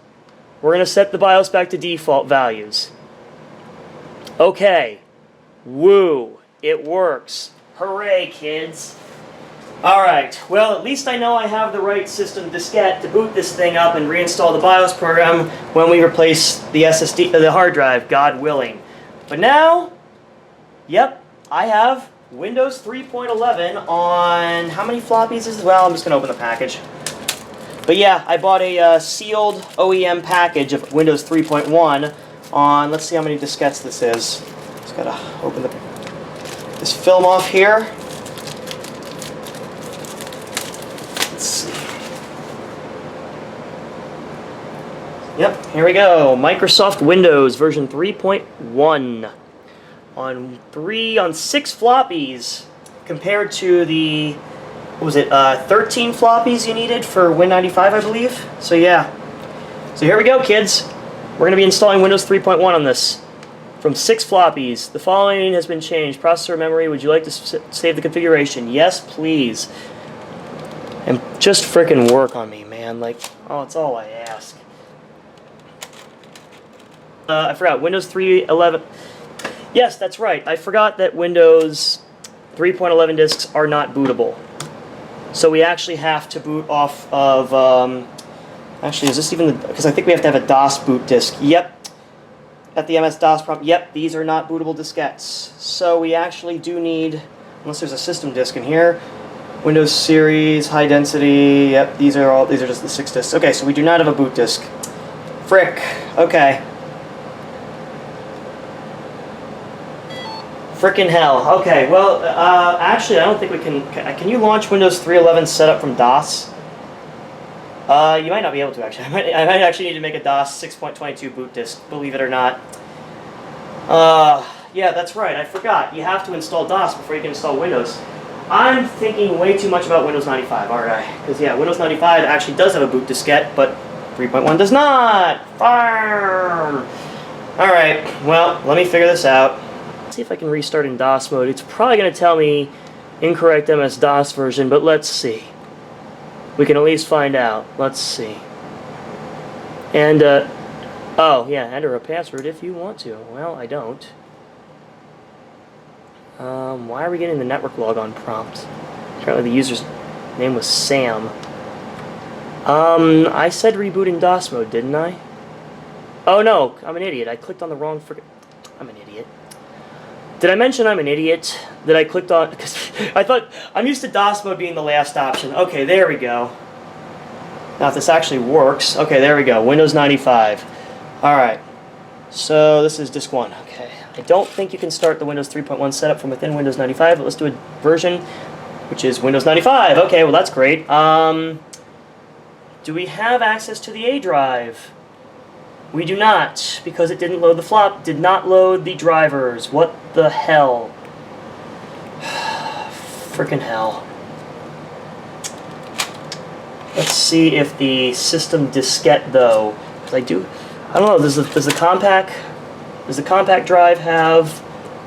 We're going to set the BIOS back to default values. Okay. Woo. It works. Hooray, kids. Alright. Well, at least I know I have the right system diskette to boot this thing up and reinstall the BIOS program when we replace the SSD, the hard drive, God willing. But now, yep, I have Windows 3.11 on how many floppies is this? Well, I'm just going to open the package. But But yeah, I bought a sealed OEM package of Windows 3.1 on, let's see how many diskettes this is. Just gotta open this film off here. Let's see. Yep, here we go. Microsoft Windows version 3.1 on 6 floppies compared to the, what was it, 13 floppies you needed for Win95, I believe. So yeah. So here we go, kids. We're going to be installing Windows 3.1 on this. From 6 floppies. The following has been changed. Processor memory, would you like to save the configuration? Yes, please. And just frickin' work on me, man. Like, oh, it's all I ask. I forgot, Windows 3.11. Yes, that's right. I forgot that Windows 3.11 disks are not bootable. So we actually have to boot off of, actually, is this even, because I think we have to have a DOS boot disk. Yep. At the MS-DOS prompt, yep, these are not bootable diskettes. So we actually do need, unless there's a system disk in here, Windows Series, high density, yep, these are just the 6 disks. Okay, so we do not have a boot disk. Frick, okay. Frickin' hell. Okay, well, actually, I don't think we can you launch Windows 3.11 setup from DOS? You might not be able to, actually. I might actually need to make a DOS 6.22 boot disk, believe it or not. Yeah, that's right, I forgot. You have to install DOS before you can install Windows. I'm thinking way too much about Windows 95, aren't I? Because, yeah, Windows 95 actually does have a boot diskette, but 3.1 does not! Farm! Alright, well, let me figure this out. Let's see if I can restart in DOS mode. It's probably going to tell me incorrect MS-DOS version, but let's see. We can at least find out. Let's see. And, oh, yeah, enter a password if you want to. Well, I don't. Why are we getting the network logon prompt? Apparently the user's name was Sam. I said reboot in DOS mode, didn't I? Oh, no, I'm an idiot. I clicked on the wrong I'm an idiot. Did I mention I'm an idiot? That I clicked on, because I thought, I'm used to DOS mode being the last option. Okay, there we go. Now if this actually works, okay, there we go, Windows 95. Alright, so this is disk 1, okay. I don't think you can start the Windows 3.1 setup from within Windows 95, but let's do a version, which is Windows 95. Okay, well that's great. Do we have access to the A drive? We do not, because it didn't load the did not load the drivers. What the hell? Frickin' hell. Let's see if the system diskette, though, because I don't know, does the Compaq drive have,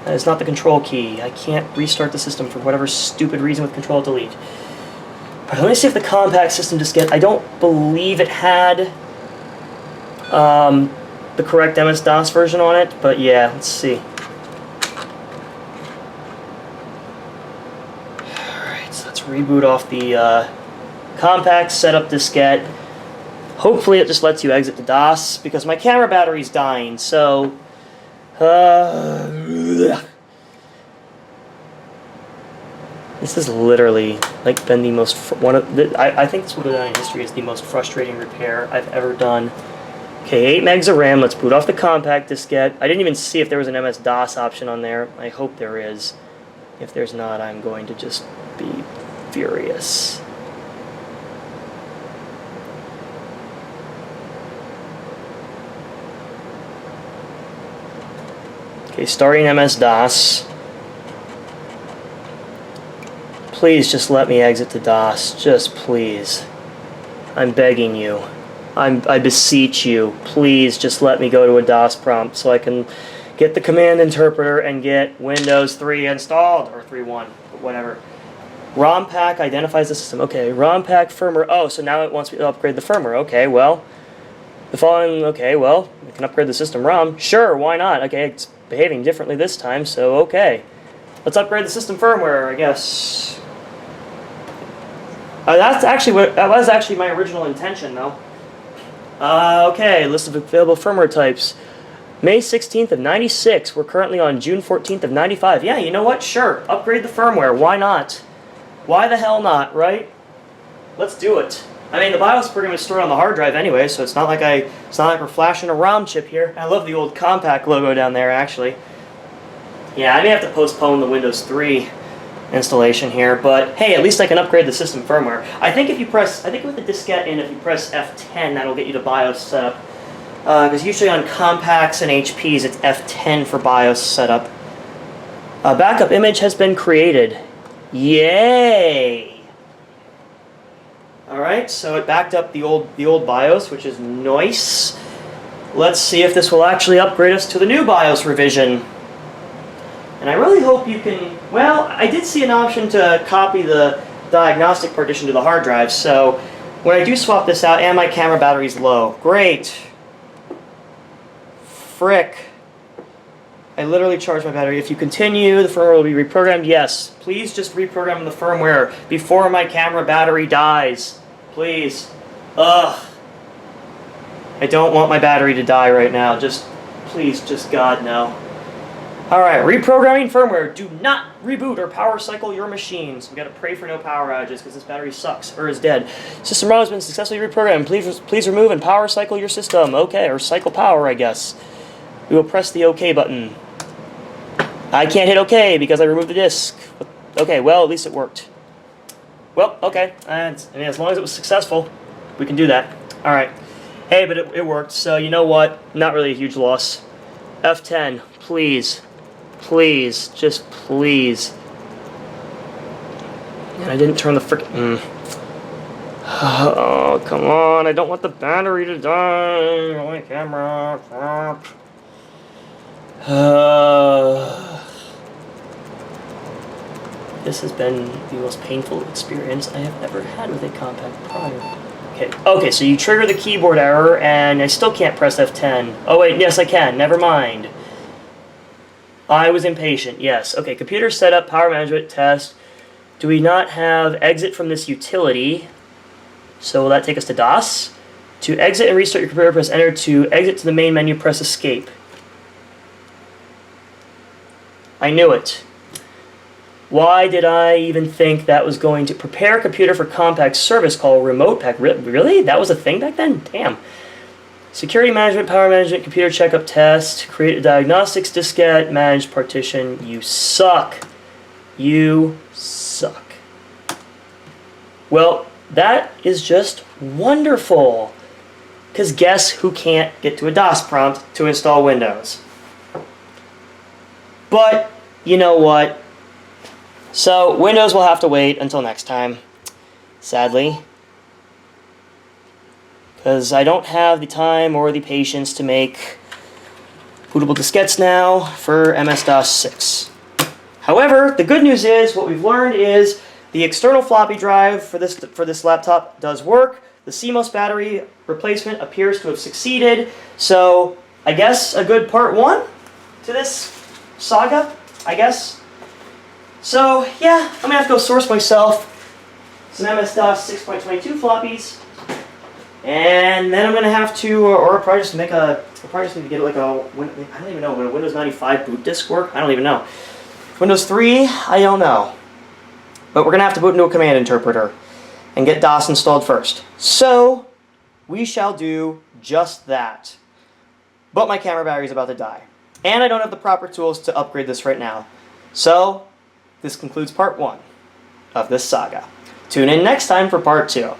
it's not the control key. I can't restart the system for whatever stupid reason with Control-Delete. But let me see if the Compaq system diskette, I don't believe it had the correct MS-DOS version on it, but yeah, let's see. Alright, so let's reboot off the Compaq setup diskette. Hopefully it just lets you exit the DOS, because my camera battery's dying, so... This has literally like been the most I think this would have done in history is the most frustrating repair I've ever done. Okay, 8 megs of RAM. Let's boot off the Compaq diskette. I didn't even see if there was an MS-DOS option on there. I hope there is. If there's not, I'm going to just be furious. Okay, starting MS-DOS. Please just let me exit to DOS. Just please. I'm begging you. I beseech you. Please just let me go to a DOS prompt so I can get the command interpreter and get Windows 3 installed. Or 3.1, but whatever. ROM pack identifies the system. Okay, ROM pack firmware. Oh, so now it wants me to upgrade the firmware. Okay, well. The following, okay, well, we can upgrade the system ROM. Sure, why not? Okay, it's behaving differently this time, so okay. Let's upgrade the system firmware, I guess. That was actually my original intention, though. Okay, list of available firmware types. May 16th of 96. We're currently on June 14th of 95. Yeah, you know what? Sure. Upgrade the firmware. Why not? Why the hell not, right? Let's do it. I mean, the BIOS program is stored on the hard drive anyway, so it's not like we're flashing a ROM chip here. I love the old Compaq logo down there, actually. Yeah, I may have to postpone the Windows 3 installation here, but hey, at least I can upgrade the system firmware. I think with the diskette in, if you press F10, that'll get you to BIOS setup. Because usually on Compaqs and HPs, it's F10 for BIOS setup. A backup image has been created. Yay! Alright, so it backed up the old BIOS, which is nice. Let's see if this will actually upgrade us to the new BIOS revision. And I really hope you can... Well, I did see an option to copy the diagnostic partition to the hard drive, so when I do swap this out, and my camera battery's low. Great! Frick. I literally charged my battery. If you continue, the firmware will be reprogrammed. Yes. Please just reprogram the firmware before my camera battery dies. Please. Ugh. I don't want my battery to die right now. Just, please, just God, no. Alright, reprogramming firmware. Do not reboot or power cycle your machines. We gotta pray for no power outages because this battery sucks or is dead. System ROM has been successfully reprogrammed. Please remove and power cycle your system. Okay, or cycle power, I guess. We will press the OK button. I can't hit OK because I removed the disk. Okay, well, at least it worked. Well, okay. And I mean, as long as it was successful, we can do that. Alright. Hey, but it worked, so you know what? Not really a huge loss. F10, please. Please. Just please. And I didn't turn the frickin'... Oh, come on. I don't want the battery to die. My camera. Crap. This has been the most painful experience I have ever had with a Compaq prior. Okay, so you trigger the keyboard error, and I still can't press F10. Oh wait, yes I can, never mind. I was impatient, yes. Okay, computer setup, power management, test. Do we not have exit from this utility? So will that take us to DOS? To exit and restart your computer, press enter. To exit to the main menu, press escape. I knew it. Why did I even think that was going to prepare a computer for Compaq service call remote pack? Really? That was a thing back then? Damn. Security management, power management, computer checkup test, create a diagnostics diskette, manage partition. You suck. You suck. Well, that is just wonderful. Because guess who can't get to a DOS prompt to install Windows? But, you know what? So, Windows will have to wait until next time, sadly. Because I don't have the time or the patience to make bootable diskettes now for MS-DOS 6. However, the good news is, what we've learned is, the external floppy drive for this laptop does work. The CMOS battery replacement appears to have succeeded. So, I guess a good part 1 to this saga, I guess. So, yeah, I'm gonna have to go source myself some MS-DOS 6.22 floppies, and then I'm gonna have to, or probably just make a, I'll probably just need to get like a, I don't even know, would a Windows 95 boot disk work? I don't even know. Windows 3, I don't know. But we're gonna have to boot into a command interpreter and get DOS installed first. So, we shall do just that. But my camera battery is about to die. And I don't have the proper tools to upgrade this right now. So, this concludes part 1 of this saga. Tune in next time for part 2.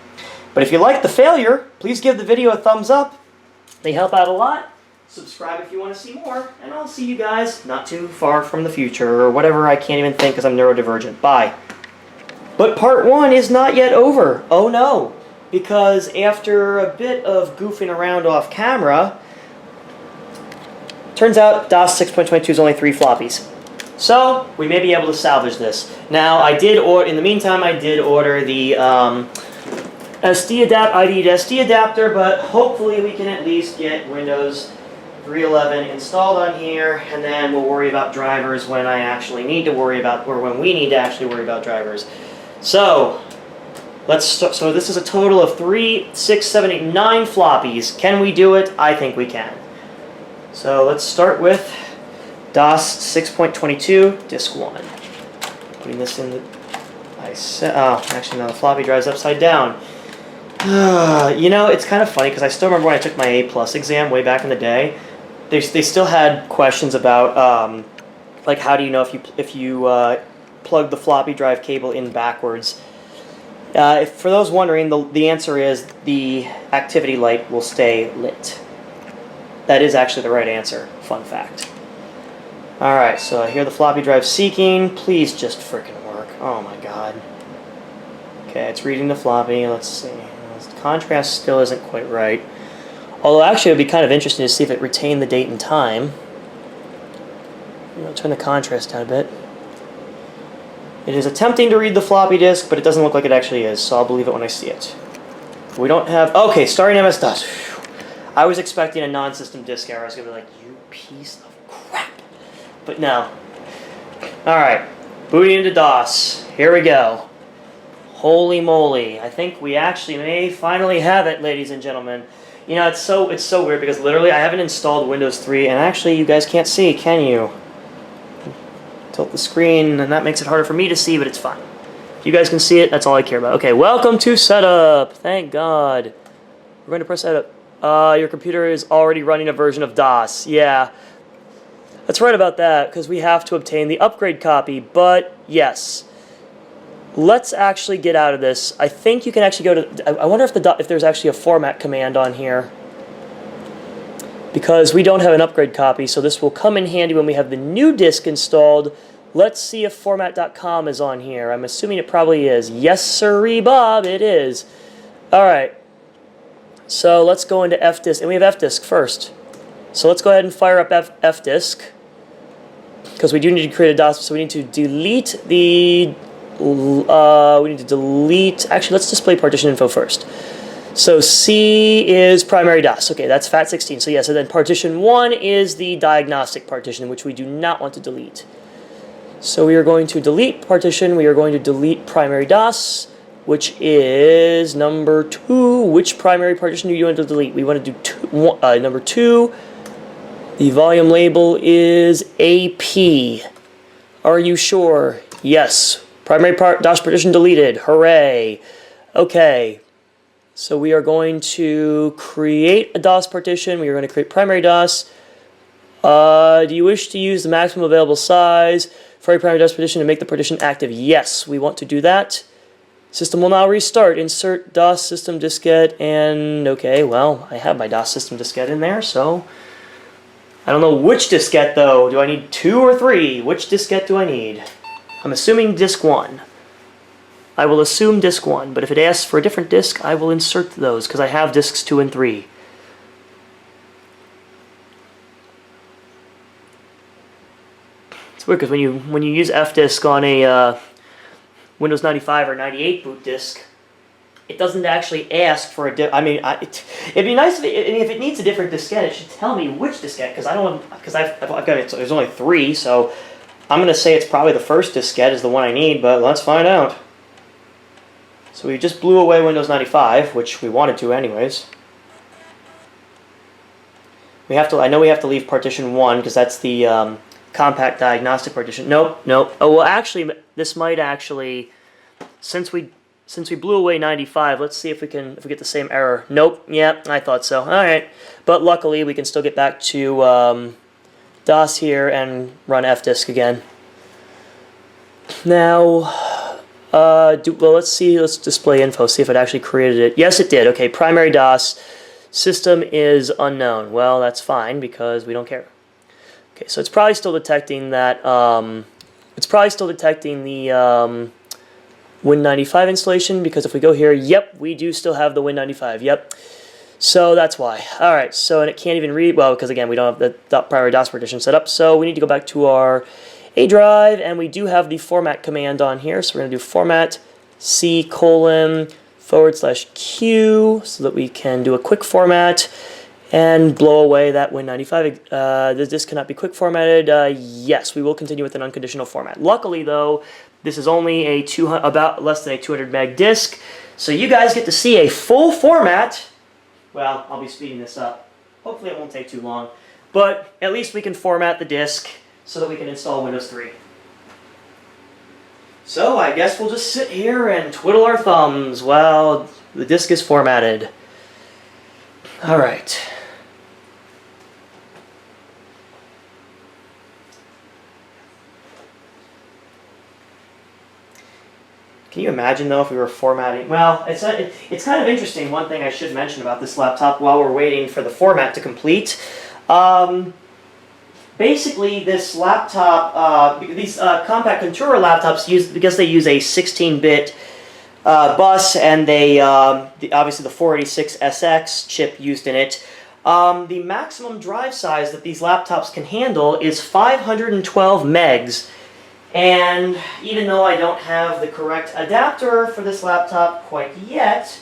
But if you liked the failure, please give the video a thumbs up. They help out a lot. Subscribe if you want to see more. And I'll see you guys not too far from the future, or whatever I can't even think because I'm neurodivergent. Bye. But part 1 is not yet over. Oh no. Because after a bit of goofing around off camera, turns out DOS 6.22 is only 3 floppies. So, we may be able to salvage this. Now, in the meantime, I did order the SD adapter, but hopefully we can at least get Windows 3.11 installed on here, and then we'll worry about drivers when I actually need to worry about, or when we need to actually worry about drivers. So, so this is a total of 3, 6, 7, 8, 9 floppies. Can we do it? I think we can. So let's start with DOS 6.22, disk 1. Putting this in the... actually no, the floppy drive's upside down. You know, it's kind of funny because I still remember when I took my A+ exam way back in the day. They still had questions about like how do you know if you plug the floppy drive cable in backwards. For those wondering, the answer is the activity light will stay lit. That is actually the right answer. Fun fact. Alright, so I hear the floppy drive seeking. Please just frickin' work. Oh my god. Okay, it's reading the floppy. Let's see. The contrast still isn't quite right. Although actually it would be kind of interesting to see if it retained the date and time. Turn the contrast down a bit. It is attempting to read the floppy disk, but it doesn't look like it actually is, so I'll believe it when I see it. We don't have... Okay, starting MS-DOS. I was expecting a non-system disk error. I was going to be like, you piece of crap. But no. Alright, booting into DOS. Here we go. Holy moly. I think we actually may finally have it, ladies and gentlemen. You know, it's so weird because literally I haven't installed Windows 3, and actually you guys can't see, can you? Tilt the screen, and that makes it harder for me to see, but it's fine. If you guys can see it, that's all I care about. Okay, welcome to setup. Thank God. We're going to press setup. Your computer is already running a version of DOS. Yeah, that's right about that, because we have to obtain the upgrade copy, but yes. Let's actually get out of this. I think you can actually go to... I wonder if there's actually a format command on here. Because we don't have an upgrade copy, so this will come in handy when we have the new disk installed. Let's see if format.com is on here. I'm assuming it probably is. Yes, sirree, Bob, it is. Alright. So let's go into fdisk. And we have fdisk first. So let's go ahead and fire up fdisk. Because we do need to create a DOS, so we need to delete the... Actually, let's display partition info first. So C is primary DOS. Okay, that's FAT16. So yes, and then partition 1 is the diagnostic partition, which we do not want to delete. So we are going to delete partition. We are going to delete primary DOS, which is number 2. Which primary partition do you want to delete? We want to do number 2. The volume label is AP. Are you sure? Yes. Primary DOS partition deleted. Hooray. Okay. So we are going to create a DOS partition. We are going to create primary DOS. Do you wish to use the maximum available size for a primary DOS partition to make the partition active? Yes, we want to do that. System will now restart. Insert DOS system diskette, and okay, well, I have my DOS system diskette in there, so I don't know which diskette though. Do I need 2 or 3? Which diskette do I need? I'm assuming disk 1. I will assume disk 1, but if it asks for a different disk, I will insert those, because I have disks 2 and 3. It's weird, because when you use fdisk on a Windows 95 or 98 boot disk, it doesn't actually ask for a it'd be nice if it needs a different diskette, it should tell me which diskette, because I've got it, so there's only 3, so I'm going to say it's probably the first diskette is the one I need, but let's find out. So we just blew away Windows 95, which we wanted to anyways. I know we have to leave partition 1, because that's the Compaq diagnostic partition. Nope. Oh, well, actually, this might actually, since we blew away 95, let's see if we get the same error. Nope. Yeah, I thought so. All right. But luckily, we can still get back to DOS here and run fdisk again. Now... well, let's see. Let's display info. See if it actually created it. Yes, it did. Okay, primary DOS system is unknown. Well, that's fine because we don't care. Okay, so it's probably still detecting that. It's probably still detecting the Win95 installation, because if we go here, yep, we do still have the Win95. Yep. So that's why. All right. So and it can't even read. Well, because again, we don't have the primary DOS partition set up. So we need to go back to our A drive, and we do have the format command on here, so we're going to do format C:/Q so that we can do a quick format and blow away that Win95. This cannot be quick formatted. Yes, we will continue with an unconditional format. Luckily, though, this is only about less than a 200 meg disk, so you guys get to see a full format. Well, I'll be speeding this up. Hopefully it won't take too long, but at least we can format the disk so that we can install Windows 3. So I guess we'll just sit here and twiddle our thumbs while the disk is formatted. All right. Can you imagine, though, if we were formatting? Well, it's kind of interesting. One thing I should mention about this laptop while we're waiting for the format to complete. Basically, this laptop, these Compaq Contura laptops, because they use a 16-bit bus and they obviously the 486SX chip used in it, the maximum drive size that these laptops can handle is 512 megs. And even though I don't have the correct adapter for this laptop quite yet,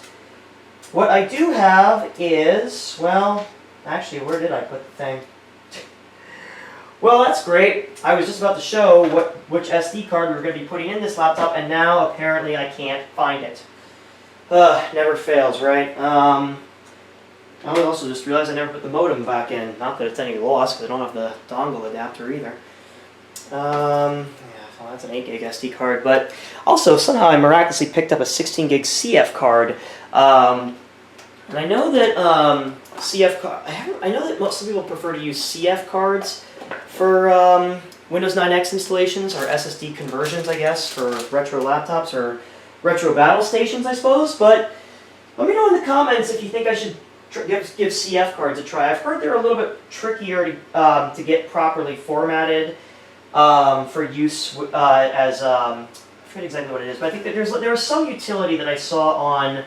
what I do have is, well, actually, where did I put the thing? Well, that's great. I was just about to show which SD card we were going to be putting in this laptop, and now apparently I can't find it. Never fails, right? I also just realized I never put the modem back in. Not that it's any loss, because I don't have the dongle adapter either. Yeah, well, that's an 8 gig SD card, but also somehow I miraculously picked up a 16 gig CF card. And I know that I know that most people prefer to use CF cards for Windows 9X installations or SSD conversions, I guess, for retro laptops or retro battle stations, I suppose. But let me know in the comments if you think I should give CF cards a try. I've heard they're a little bit trickier to get properly formatted for use as I forget exactly what it is, but I think that there was some utility that I saw on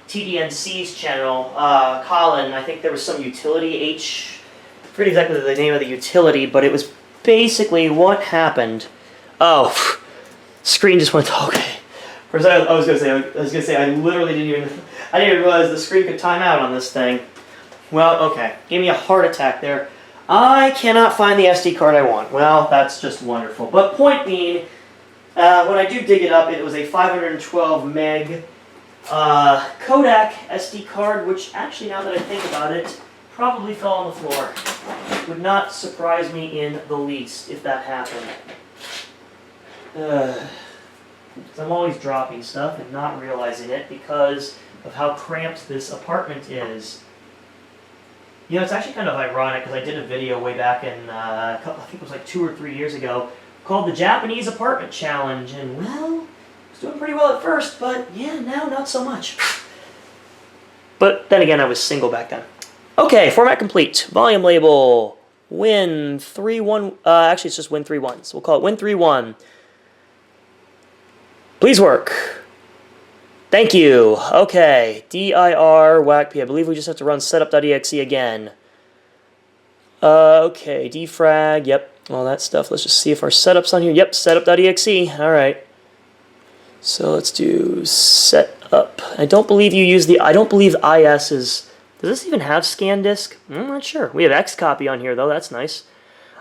TDNC's channel, Colin. I think there was some utility I forget exactly the name of the utility, but it was basically what happened. Oh, screen just went okay. For a second, I was gonna say I literally didn't even realize the screen could time out on this thing. Well, okay, gave me a heart attack there. I cannot find the SD card I want. Well, that's just wonderful. But point being, when I do dig it up, it was a 512 meg Kodak SD card, which actually, now that I think about it, probably fell on the floor. Would not surprise me in the least if that happened. I'm always dropping stuff and not realizing it because of how cramped this apartment is. You know, it's actually kind of ironic because I did a video way back in, I think it was like 2 or 3 years ago, called the Japanese Apartment Challenge, and well, I was doing pretty well at first, but yeah, now not so much. But then again, I was single back then. Okay, format complete. Volume label, Win31, actually it's just Win31, so we'll call it Win31. Please work. Thank you. Okay, dir whack-p. I believe we just have to run setup.exe again. Okay, defrag, yep, all that stuff. Let's just see if our setup's on here. Yep, setup.exe, all right. So let's do setup. I don't believe IS is, does this even have scan disk? I'm not sure. We have Xcopy on here though, that's nice.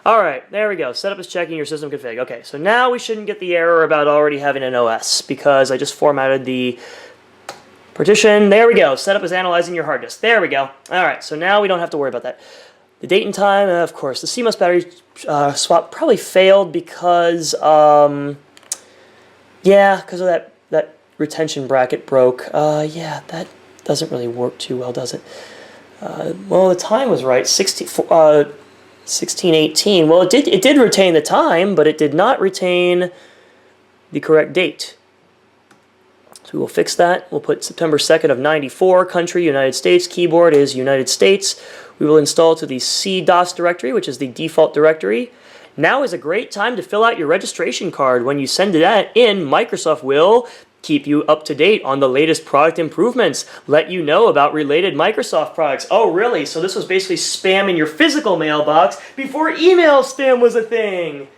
All right, there we go. Setup is checking your system config. Okay, so now we shouldn't get the error about already having an OS because I just formatted the partition. There we go. Setup is analyzing your hard disk. There we go. All right, so now we don't have to worry about that. The date and time, of course. The CMOS battery swap probably failed because, yeah, because of that retention bracket broke. Yeah, that doesn't really work too well, does it? Well, the time was right. 1618. Well, it did retain the time, but it did not retain the correct date. So we will fix that. We'll put September 2nd of 94, country, United States, keyboard is United States. We will install to the CDOS directory, which is the default directory. Now is a great time to fill out your registration card. When you send it in, Microsoft will keep you up to date on the latest product improvements, let you know about related Microsoft products. Oh, really? So this was basically spam in your physical mailbox before email spam was a thing.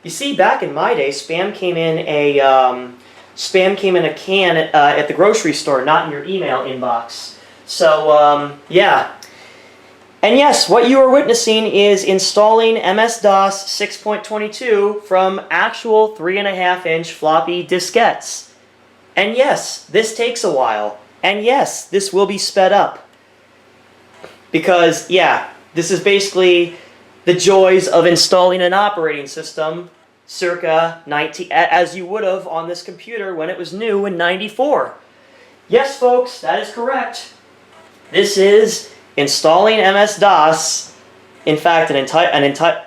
You see, back in my day, spam came in a can at the grocery store, not in your email inbox. So, yeah. And yes, what you are witnessing is installing MS-DOS 6.22 from actual 3.5-inch floppy diskettes. And yes, this takes a while. And yes, this will be sped up. Because, yeah, this is basically the joys of installing an operating system circa 19, as you would have on this computer when it was new in 94. Yes, folks, that is correct. This is installing MS-DOS. In fact, an entire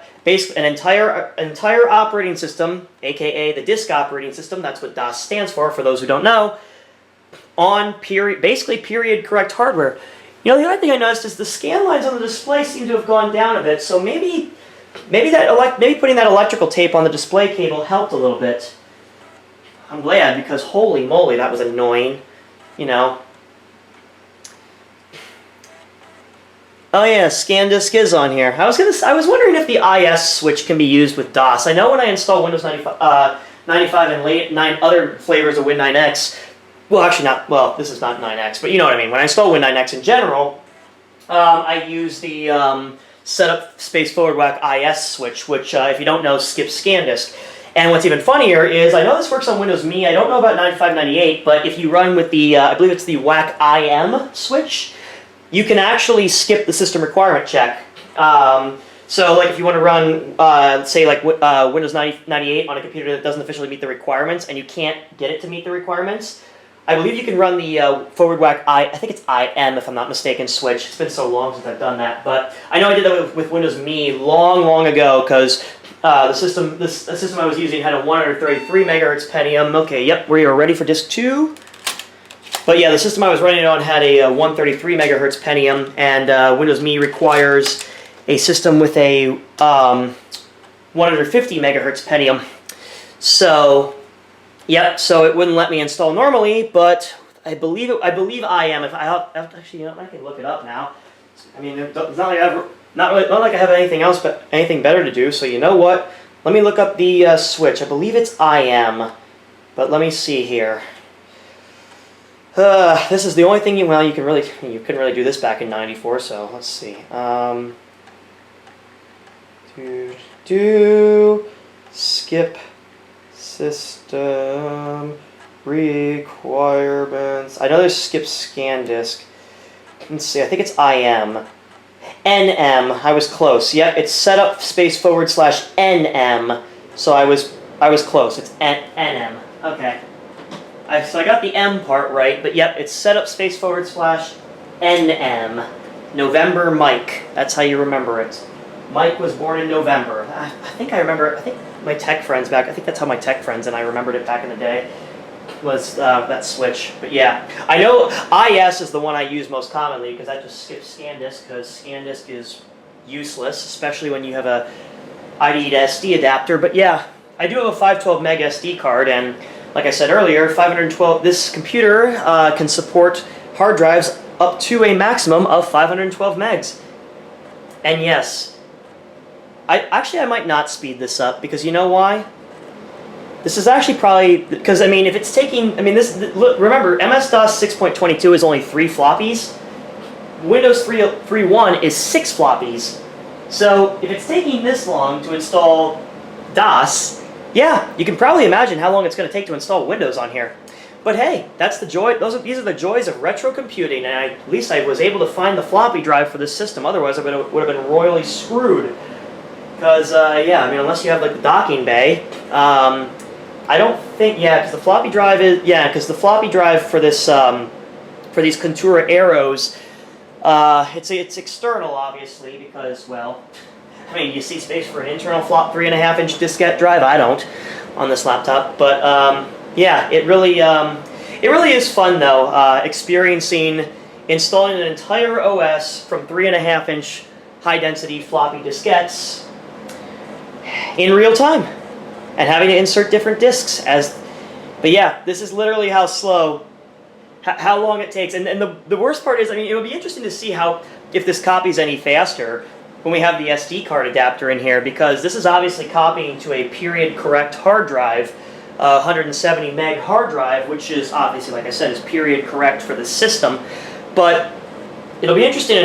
operating system, aka the disk operating system, that's what DOS stands for those who don't know, on basically period correct hardware. You know, the other thing I noticed is the scan lines on the display seem to have gone down a bit, so maybe putting that electrical tape on the display cable helped a little bit. I'm glad, because holy moly, that was annoying. You know. Oh yeah, scan disk is on here. I was wondering if the IS switch can be used with DOS. I know when I install Windows 95 and other flavors of Win9X, well, actually not. Well, this is not 9X, but you know what I mean. When I install Win9X in general, I use the setup space forward whack IS switch, which, if you don't know, skips scan disk. And what's even funnier is, I know this works on Windows Me. I don't know about 95, 98, but if you run with the, I believe it's the whack IM switch, you can actually skip the system requirement check. So, like, if you want to run, say, like Windows 98 on a computer that doesn't officially meet the requirements, and you can't get it to meet the requirements, I believe you can run the forward whack I think it's IM if I'm not mistaken switch. It's been so long since I've done that, but I know I did that with Windows Me long ago, because the system I was using had a 133 megahertz Pentium. Okay, yep, we are ready for disk 2. But yeah, the system I was running it on had a 133 megahertz Pentium, and Windows Me requires a system with a 150 megahertz Pentium. So, yep. So it wouldn't let me install normally, but I believe IM. Actually, you know, I can look it up now. I mean, it's not like I have anything else, but anything better to do. So you know what? Let me look up the switch. I believe it's IM, but let me see here. This is the only thing you couldn't really do this back in '94. So let's see. Skip system requirements. I know there's skip scan disk. Let's see. I think it's IM. NM. I was close. Yep, it's setup space forward slash NM. So I was close. It's NM. Okay. So I got the M part right, but yep, it's setup space forward slash NM. November Mike. That's how you remember it. Mike was born in November. I think my tech friends back, I think that's how my tech friends and I remembered it back in the day, was that switch. But yeah, I know IS is the one I use most commonly, because that just skips scan disk, because scan disk is useless, especially when you have a IDE to SD adapter. But yeah, I do have a 512 meg SD card, and like I said earlier, 512. This computer can support hard drives up to a maximum of 512 megs. And yes, I might not speed this up, because you know why? This is actually probably, because I mean, if it's taking, I mean, remember, MS-DOS 6.22 is only 3 floppies. Windows 3.1 is 6 floppies. So if it's taking this long to install DOS, yeah, you can probably imagine how long it's going to take to install Windows on here. But hey, that's the joy. These are the joys of retro computing, and at least I was able to find the floppy drive for this system. Otherwise, I would have been royally screwed. Because yeah, I mean, unless you have like the docking bay, I don't think, yeah, because the floppy drive is, yeah, because the floppy drive for this for these Contura Aeros, it's external, obviously, because, well, I mean, you see space for an internal 3.5-inch diskette drive. I don't on this laptop, but yeah, it really is fun though, experiencing installing an entire OS from 3.5-inch high-density floppy diskettes in real time, and having to insert different disks but yeah, this is literally how long it takes. And the worst part is, I mean, it'll be interesting to see if this copies any faster when we have the SD card adapter in here, because this is obviously copying to a period correct hard drive, 170 meg hard drive, which is obviously, like I said, is period correct for the system. But it'll be interesting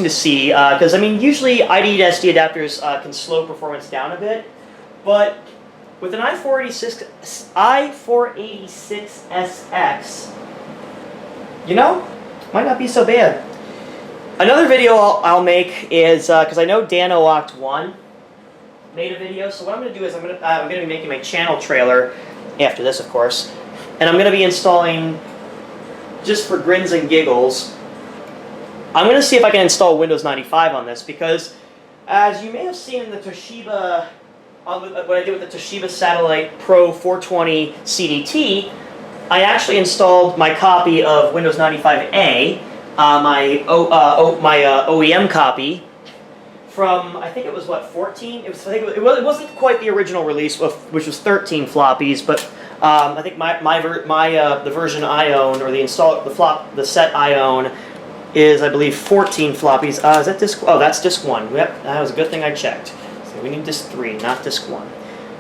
to see, because I mean, usually IDE to SD adapters can slow performance down a bit, but with an i486SX, you know, might not be so bad. Another video I'll make is, because I know Dan Oct1 made a video. So what I'm going to do is I'm going to be making my channel trailer after this, of course, and I'm going to be installing, just for grins and giggles, I'm going to see if I can install Windows 95 on this, because as you may have seen in the Toshiba, what I did with the Toshiba Satellite Pro 420 CDT, I actually installed my copy of Windows 95A, my OEM copy, from, I think it was what, 14? It wasn't quite the original release, which was 13 floppies, but I think the version I own, or the set I own, is, I believe, 14 floppies. Is that disk? Oh, that's disk 1. Yep, that was a good thing I checked. So we need disk 3, not disk 1.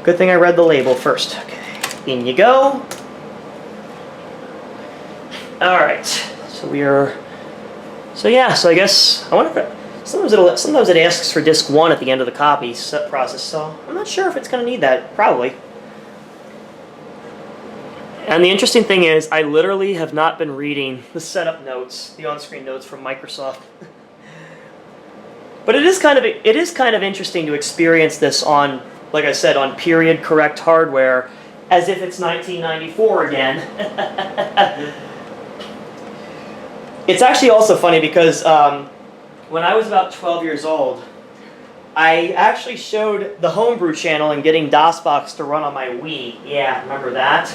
Good thing I read the label first. Okay, in you go. All right, so I guess I wonder if sometimes it asks for disk 1 at the end of the copy process. So I'm not sure if it's going to need that. Probably. And the interesting thing is, I literally have not been reading the setup notes, the on-screen notes from Microsoft. But it is kind of interesting to experience this on, like I said, on period correct hardware, as if it's 1994 again. It's actually also funny because when I was about 12 years old, I actually showed the Homebrew channel and getting DOSBox to run on my Wii. Yeah, remember that?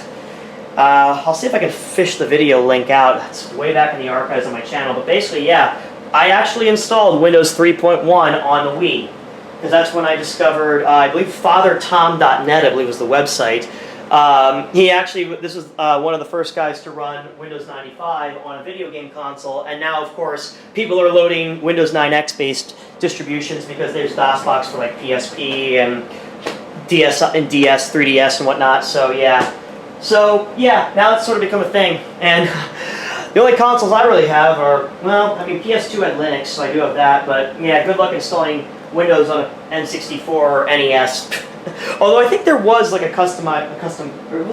I'll see if I can fish the video link out. It's way back in the archives on my channel. But basically, yeah, I actually installed Windows 3.1 on the Wii. Because that's when I discovered, I believe FatherTom.net, I believe was the website. This was one of the first guys to run Windows 95 on a video game console. And now, of course, people are loading Windows 9X based distributions because there's DOSBox for like PSP and DS, 3DS and whatnot. So, yeah. Now it's sort of become a thing, and the only consoles I really have are, well, I mean, PS2 had Linux, so I do have that, but yeah, good luck installing Windows on an N64 or NES. Although I think there was like wasn't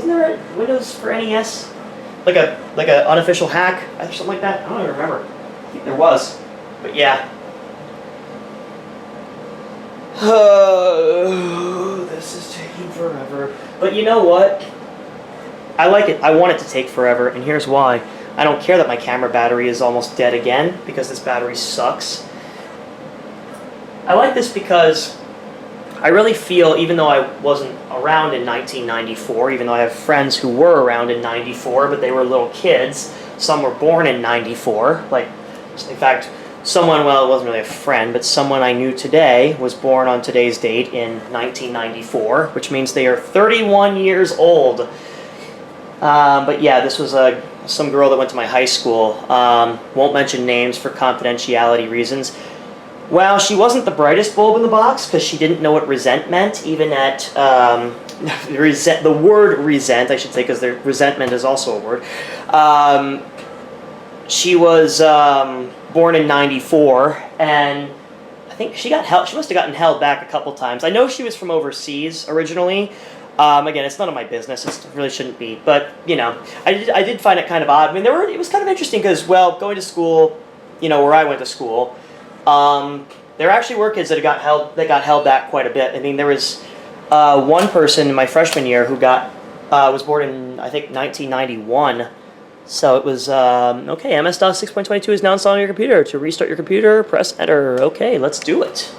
there a Windows for NES? Like a unofficial hack or something like that? I don't even remember. I think there was, but yeah. Oh, this is taking forever. But you know what? I like it. I want it to take forever, and here's why. I don't care that my camera battery is almost dead again, because this battery sucks. I like this because I really feel, even though I wasn't around in 1994, even though I have friends who were around in 94, but they were little kids. Some were born in 94. Like, in fact, someone, well, it wasn't really a friend, but someone I knew today was born on today's date in 1994, which means they are 31 years old. But yeah, this was some girl that went to my high school. Won't mention names for confidentiality reasons. Well, she wasn't the brightest bulb in the box because she didn't know what resent meant, even at the word resent, I should say, because resentment is also a word. She was born in 94, and I think she must have gotten held back a couple times. I know she was from overseas originally. Again, it's none of my business. It really shouldn't be. But, you know, I did find it kind of odd. I mean, it was kind of interesting because, well, going to school, you know, where I went to school, there actually were kids that got held back quite a bit. I mean, there was one person in my freshman year who was born in, I think, 1991. So it was, okay, MS-DOS 6.22 is now installed on your computer. To restart your computer, press enter. Okay, let's do it.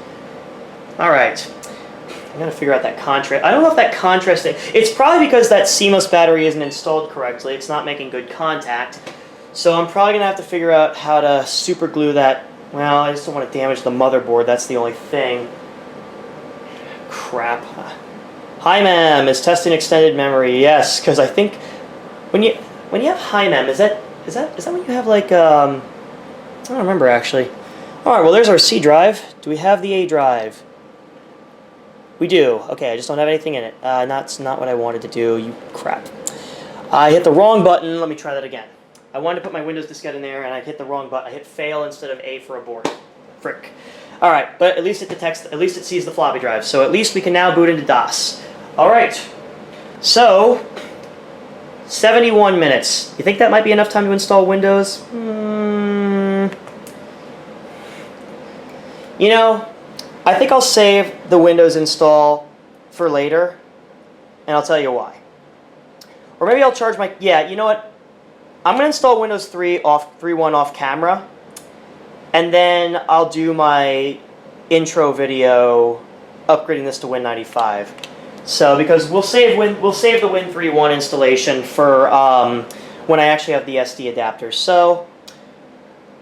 All right. I'm going to figure out that contrast. I don't know if that contrast... It's probably because that CMOS battery isn't installed correctly. It's not making good contact. So I'm probably going to have to figure out how to super glue that. Well, I just don't want to damage the motherboard. That's the only thing. Crap. Hi, ma'am. Is testing extended memory? Yes, because I think when you have hi, ma'am, is that when you have like I don't remember actually. All right. Well, there's our C drive. Do we have the A drive? We do. Okay, I just don't have anything in it. That's not what I wanted to do. You crap. I hit the wrong button. Let me try that again. I wanted to put my Windows diskette in there, and I hit the wrong button. I hit fail instead of A for abort. Frick. All right, but at least it detects. At least it sees the floppy drive. So at least we can now boot into DOS. All right. So 71 minutes. You think that might be enough time to install Windows? You know, I think I'll save the Windows install for later, and I'll tell you why. Or maybe I'll charge my... Yeah, you know what? I'm going to install Windows 3.1 off camera, and then I'll do my intro video upgrading this to Win95. So, because we'll save the Win 3.1 installation for when I actually have the SD adapter. So,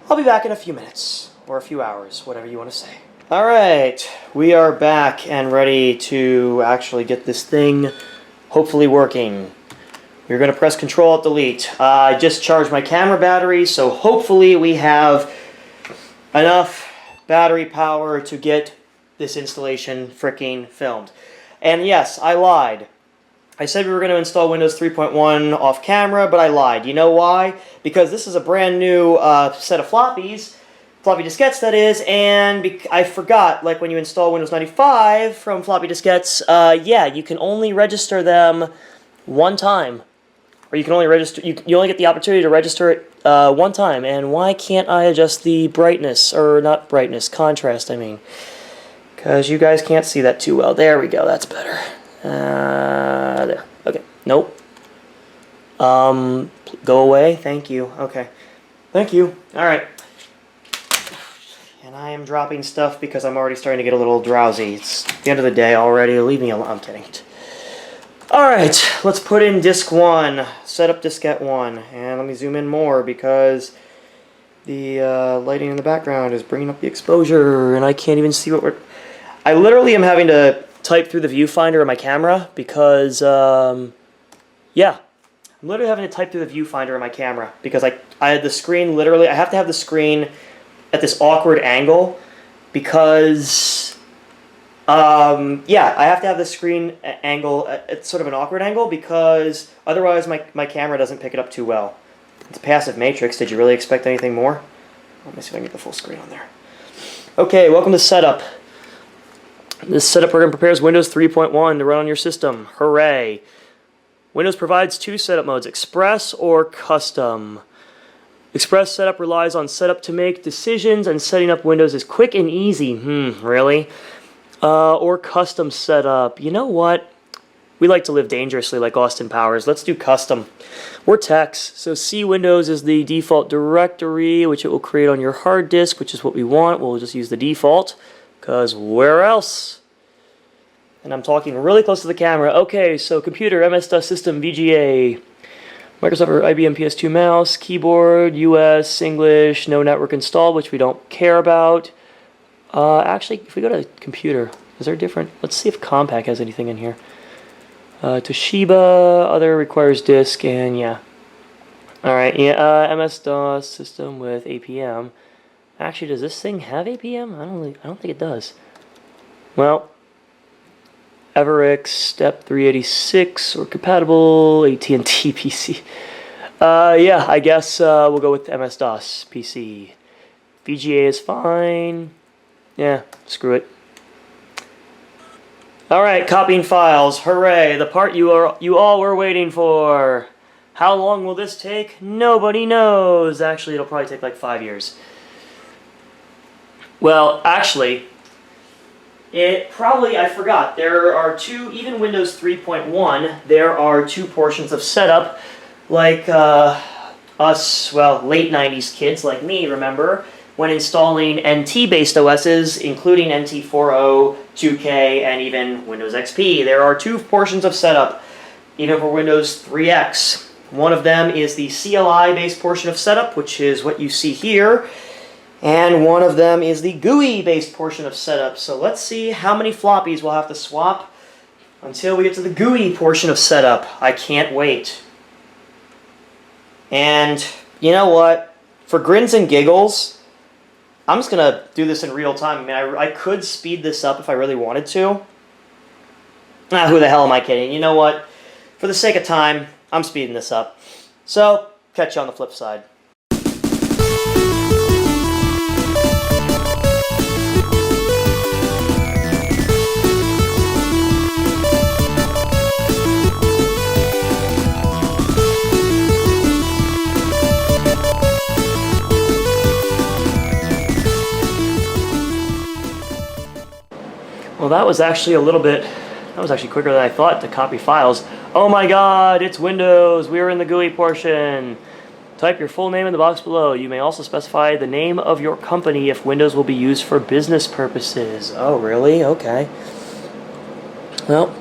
I'll be back in a few minutes, or a few hours, whatever you want to say. Alright, we are back and ready to actually get this thing hopefully working. We're going to press Control-Alt-Delete. I just charged my camera battery, so hopefully we have enough battery power to get this installation freaking filmed. And yes, I lied. I said we were going to install Windows 3.1 off camera, but I lied. You know why? Because this is a brand new set of floppies, floppy diskettes that is, and I forgot, like when you install Windows 95 from floppy diskettes, yeah, you can only register them one time. Or you can only register, you only get the opportunity to register it one time. And why can't I adjust the brightness, or not brightness, contrast, I mean. Because you guys can't see that too well. There we go, that's better. There. Okay. Nope. Go away. Thank you. Okay. Thank you. Alright. And I am dropping stuff because I'm already starting to get a little drowsy. It's the end of the day already. Leave me alone. I'm kidding. Alright. Let's put in disk 1. Set up diskette 1. And let me zoom in more because the lighting in the background is bringing up the exposure and I can't even see what we're... I literally am having to type through the viewfinder of my camera because, yeah. I'm literally having to type through the viewfinder of my camera because I had the screen literally, I have to have the screen at this awkward angle because, yeah, I have to have the screen angle at sort of an awkward angle because otherwise my camera doesn't pick it up too well. It's a passive matrix. Did you really expect anything more? Let me see if I can get the full screen on there. Okay, welcome to setup. This setup program prepares Windows 3.1 to run on your system. Hooray! Windows provides two setup modes, Express or Custom. Express setup relies on setup to make decisions and setting up Windows is quick and easy. Really? Or Custom setup. You know what? We like to live dangerously like Austin Powers. Let's do Custom. We're techs, so C Windows is the default directory, which it will create on your hard disk, which is what we want. We'll just use the default. Because where else? And I'm talking really close to the camera. Okay, so computer, MS-DOS system, VGA, Microsoft or IBM PS2 mouse, keyboard, US, English, no network installed, which we don't care about. Actually, if we go to computer, is there different? Let's see if Compaq has anything in here. Toshiba, other requires disk, and yeah. Alright, yeah, MS-DOS system with APM. Actually, does this thing have APM? I don't think it does. Well, Everix, Step 386, or compatible, AT&T PC. Yeah, I guess we'll go with MS-DOS PC. VGA is fine. Yeah, screw it. Alright, copying files. Hooray, the part you all were waiting for. How long will this take? Nobody knows. Actually, it'll probably take like 5 years. Well, actually, I forgot, there are two, even Windows 3.1, there are two portions of setup, like us, well, late 90s kids like me, remember, when installing NT-based OSs, including NT40, 2K, and even Windows XP. There are two portions of setup, even for Windows 3X. One of them is the CLI-based portion of setup, which is what you see here, and one of them is the GUI-based portion of setup. So let's see how many floppies we'll have to swap until we get to the GUI portion of setup. I can't wait. And you know what? For grins and giggles, I'm just going to do this in real time. I mean, I could speed this up if I really wanted to. Who the hell am I kidding? You know what? For the sake of time, I'm speeding this up. So, catch you on the flip side. that was actually a little bit, that was actually quicker than I thought to copy files. Oh my god, it's Windows. We are in the GUI portion. Type your full name in the box below. You may also specify the name of your company if Windows will be used for business purposes. Oh, really? Okay. Well,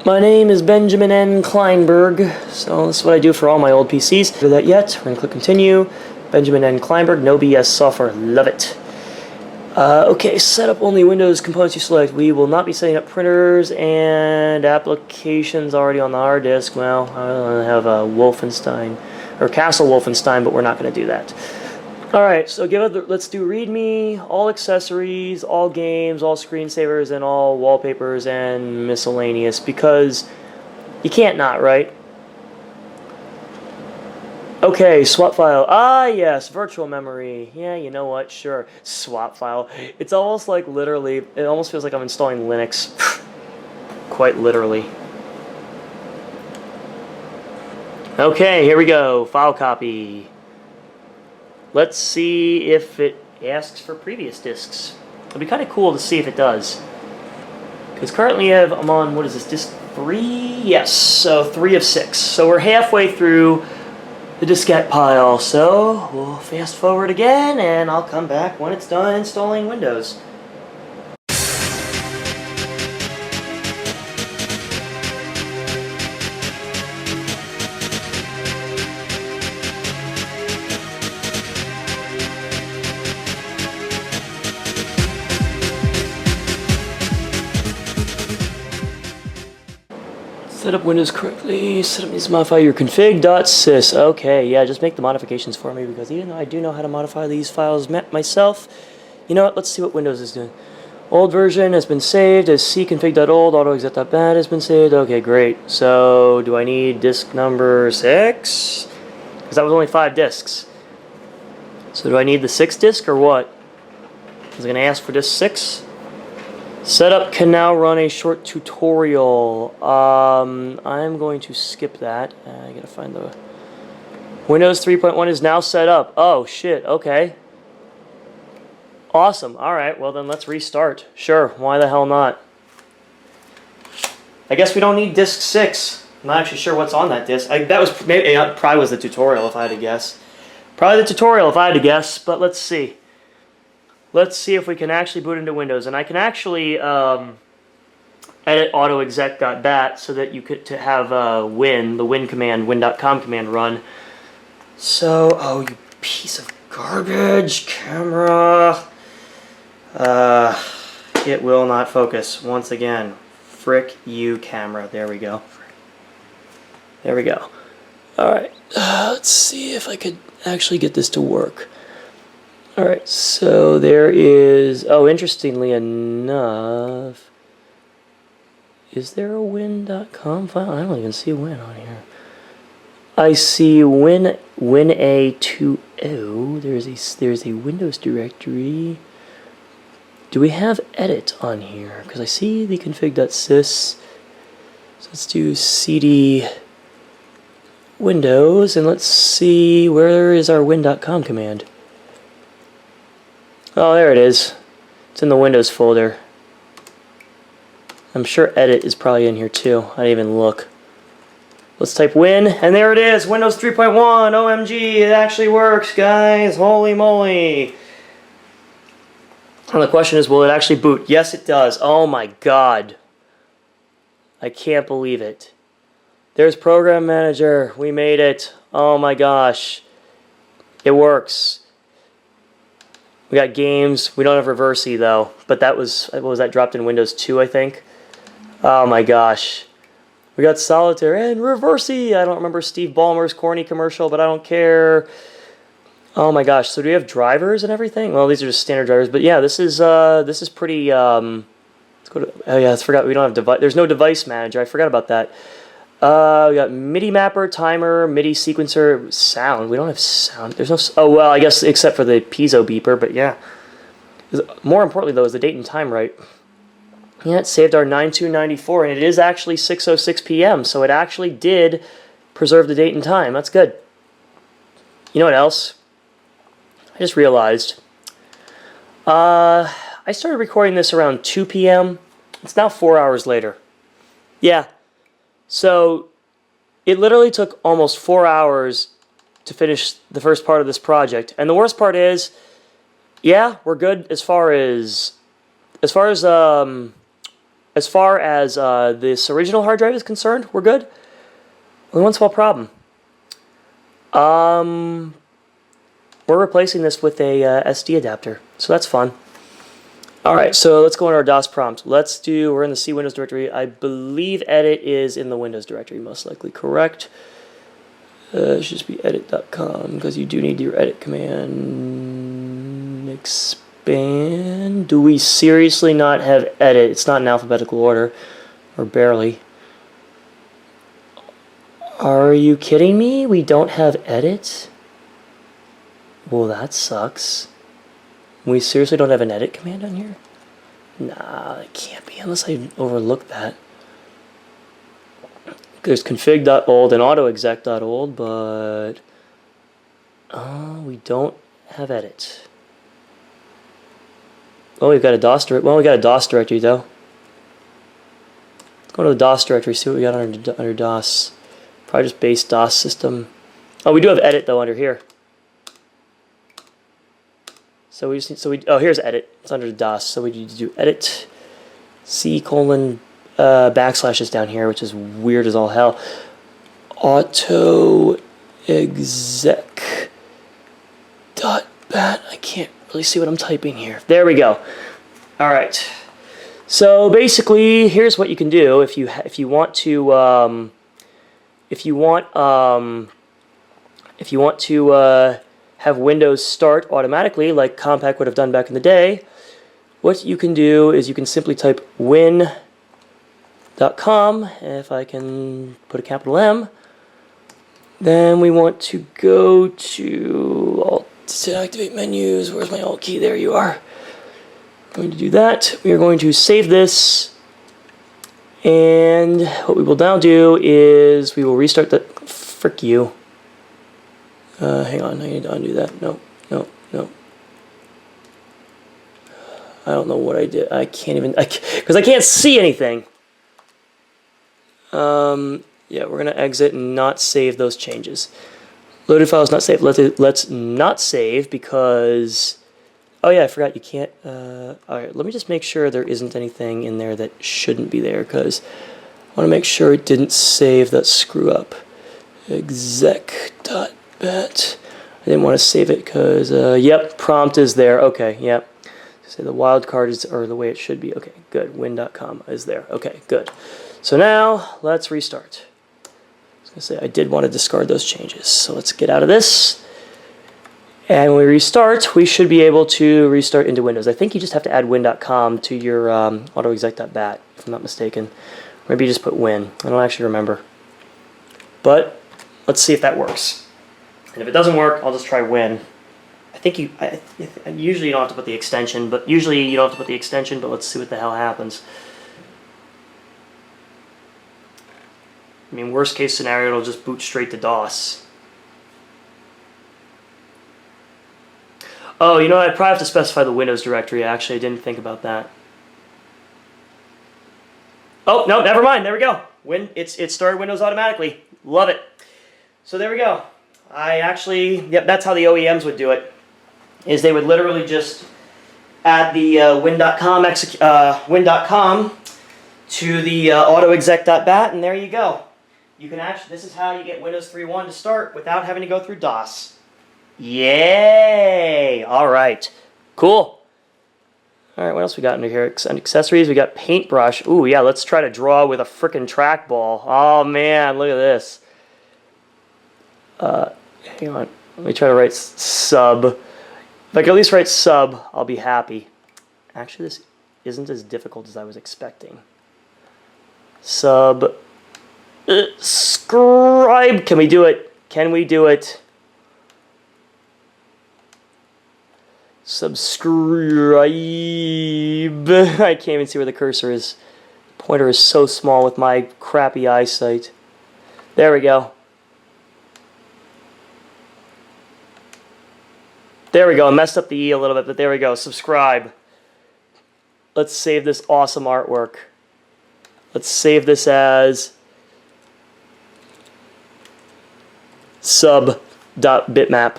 my name is Benjamin N. Kleinberg, so this is what I do for all my old PCs. Do that yet? We're going to click continue. Benjamin N. Kleinberg, no BS software, love it. Okay, set up only Windows components you select. We will not be setting up printers and applications already on the hard disk. Well, I have a Wolfenstein, or Castle Wolfenstein, but we're not going to do that. Alright, so let's do README, all accessories, all games, all screensavers, and all wallpapers and miscellaneous, because you can't not, right? Okay, swap file. Ah, yes, virtual memory. Yeah, you know what? Sure. Swap file. It's almost like literally, it almost feels like I'm installing Linux. Quite literally. Okay, here we go. File copy. Let's see if it asks for previous disks. It'd be kind of cool to see if it does. Because currently I'm on, what is this, disk 3? Yes, so 3 of 6. So we're halfway through the diskette pile, so we'll fast forward again and I'll come back when it's done installing Windows. Set up Windows correctly. Set up needs to modify your config.sys. Okay, yeah, just make the modifications for me, because even though I do know how to modify these files myself, you know what, let's see what Windows is doing. Old version has been saved as cconfig.old, autoexec.bat has been saved. Okay, great. So, do I need disk number 6? Because that was only 5 disks. So do I need the 6th disk or what? Is it going to ask for disk 6? Setup can now run a short tutorial. I'm going to skip that. I gotta find the... Windows 3.1 is now set up. Oh, shit, okay. Awesome, alright, well then let's restart. Sure, why the hell not? I guess we don't need disk 6. I'm not actually sure what's on that disk. That was maybe probably was the tutorial if I had to guess. Probably the tutorial if I had to guess, but let's see. Let's see if we can actually boot into Windows. And I can actually edit autoexec.bat so that you could have the win command, win.com command run. So, oh, you piece of garbage, camera. It will not focus once again. Frick you, camera. There we go. There we go. Alright, let's see if I could actually get this to work. Alright, so there is, oh, interestingly enough, is there a win.com file? I don't even see win on here. I see win.a20, there's a Windows directory. Do we have edit on here? Because I see the config.sys, so let's do cd Windows, and let's see, where is our win.com command? Oh, there it is. It's in the Windows folder. I'm sure edit is probably in here too. I didn't even look. Let's type win, and there it is, Windows 3.1. OMG, it actually works, guys. Holy moly. And the question is, will it actually boot? Yes, it does. Oh my god. I can't believe it. There's Program Manager. We made it. Oh my gosh. It works. We got games. We don't have Reversi though, but that was, what was that, dropped in Windows 2, I think. Oh my gosh. We got Solitaire and Reversi. I don't remember Steve Ballmer's corny commercial, but I don't care. Oh my gosh. So do we have drivers and everything? Well, these are just standard drivers, but yeah, this is pretty let's go to, oh yeah, I forgot we don't have device. There's no device manager. I forgot about that. We got MIDI mapper, timer, MIDI sequencer, sound. We don't have sound. There's no... Oh, well, I guess except for the piezo beeper, but yeah. More importantly, though, is the date and time right. Yeah, it saved our 9/2/94, and it is actually 6:06 p.m., so it actually did preserve the date and time. That's good. You know what else? I just realized. I I started recording this around 2 p.m. It's now 4 hours later. Yeah. So it literally took almost 4 hours to finish the first part of this project. And the worst part is, yeah, we're good as far as this original hard drive is concerned. We're good. Only one small problem. We're replacing this with a SD adapter, so that's fun. All right, so let's go into our DOS prompt. We're in the C Windows directory. I believe edit is in the Windows directory, most likely correct. It should just be edit.com, because you do need your edit command. Expand. Do we seriously not have edit? It's not in alphabetical order, or barely. Are you kidding me? We don't have edit? Well, that sucks. We seriously don't have an edit command on here? Nah, it can't be unless I overlooked that. There's config.old and autoexec.old, but we don't have edit. Oh, we've got a DOS directory. Well, we got a DOS directory though. Let's go to the DOS directory, see what we got under DOS. Probably just base DOS system. Oh, we do have edit though under here. So we just need, here's edit. It's under the DOS. So we need to do edit C : backslash is down here, which is weird as all hell. Auto exec dot bat. I can't really see what I'm typing here. There we go. All right. So basically, here's what you can do if you want to have Windows start automatically, like Compaq would have done back in the day. What you can do is you can simply type win.com. If I can put a capital M, then we want to go to Alt to activate menus. Where's my Alt key? There you are. I'm going to do that. We are going to save this. And what we will now do is we will restart the... Frick you. Hang on, I need to undo that. No. I don't know what I did. I can't even... Because I can't see anything. Yeah, we're going to exit and not save those changes. Loaded files not saved. Let's not save because... Oh yeah, I forgot you can't... Alright, let me just make sure there isn't anything in there that shouldn't be there, because I want to make sure it didn't save that screw up. Exec.bat. I didn't want to save it because, yep, prompt is there. Okay, yep. So the wildcard is, or the way it should be. Okay, good. Win.com is there. Okay, good. So now, let's restart. I was going to say, I did want to discard those changes. So let's get out of this. And when we restart, we should be able to restart into Windows. I think you just have to add win.com to your autoexec.bat, if I'm not mistaken. Maybe you just put win. I don't actually remember. But let's see if that works. And if it doesn't work, I'll just try win. I think usually you don't have to put the extension, but let's see what the hell happens. I mean, worst case scenario, it'll just boot straight to DOS. Oh, you know, I'd probably have to specify the Windows directory. Actually, I didn't think about that. Oh, no, never mind. There we go. It started Windows automatically. Love it. So there we go. Yep, that's how the OEMs would do it. Is they would literally just add the win.com to the autoexec.bat, and there you go. You can this is how you get Windows 3.1 to start without having to go through DOS. Yay! All right, cool. All right, what else we got under here? Accessories. We got paintbrush. Ooh, yeah. Let's try to draw with a frickin' trackball. Oh man, look at this. Hang on. Let me try to write sub. If I can at least write sub, I'll be happy. Actually, this isn't as difficult as I was expecting. Subscribe. Can we do it? Can we do it? Subscribe. I can't even see where the cursor is. The pointer is so small with my crappy eyesight. There we go. There we go. I messed up the E a little bit, but there we go. Subscribe. let's save this awesome artwork. Let's save this as sub.bitmap.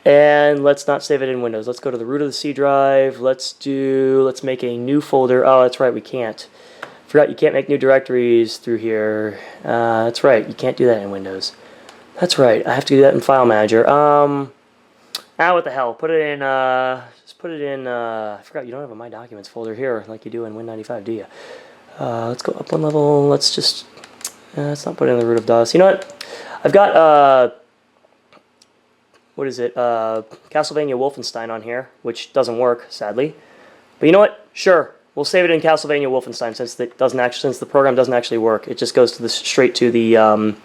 And let's not save it in Windows. Let's go to the root of the C drive. Let's make a new folder. Oh, that's right, we can't. Forgot you can't make new directories through here. That's right, you can't do that in Windows. That's right, I have to do that in File Manager. What the hell? Put it in, just put it in, I forgot you don't have a My Documents folder here like you do in Win95, do you? Let's go up one level. Let's just, let's not put it in the root of DOS. You know what? I've got, what is it? Castlevania Wolfenstein on here, which doesn't work, sadly. But you know what? Sure, we'll save it in Castlevania Wolfenstein since the program doesn't actually work. It just goes to straight to the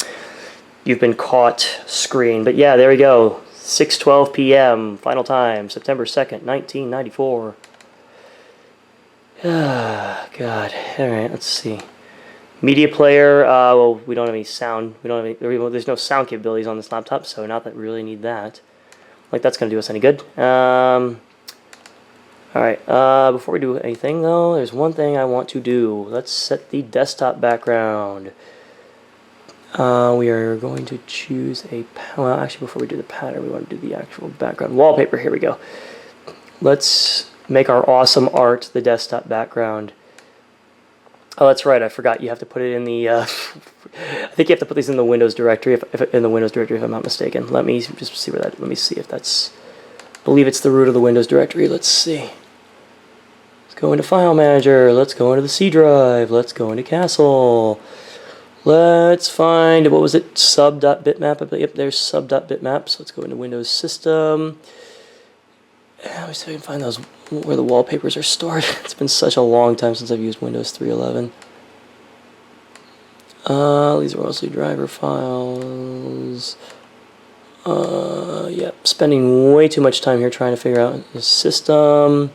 you've been caught screen. But yeah, there we go. 6:12 p.m. Final time, September 2nd, 1994. Ah, God. All right, let's see. Media player. Well, we don't have any sound. We don't have any. There's no sound capabilities on this laptop, so not that we really need that. Like that's gonna do us any good. All right. Before we do anything, though, there's one thing I want to do. Let's set the desktop background. We are going to choose a. Well, actually, before we do the pattern, we want to do the actual background wallpaper. Here we go. Let's make our awesome art the desktop background. Oh, that's right. I forgot. You have to put it in the. I think you have to put these in the Windows directory. If in the Windows directory, if I'm not mistaken. Let me just see where that. Let me see if that's. I believe it's the root of the Windows directory. Let's see. Let's go into File Manager. Let's go into the C drive. Let's go into Castle. Let's find, what was it? Sub.bitmap. Yep, there's sub.bitmap. So let's go into Windows System. Let me see if I can find those where the wallpapers are stored. It's been such a long time since I've used Windows 3.11. These are mostly driver files. Yep, spending way too much time here trying to figure out the system.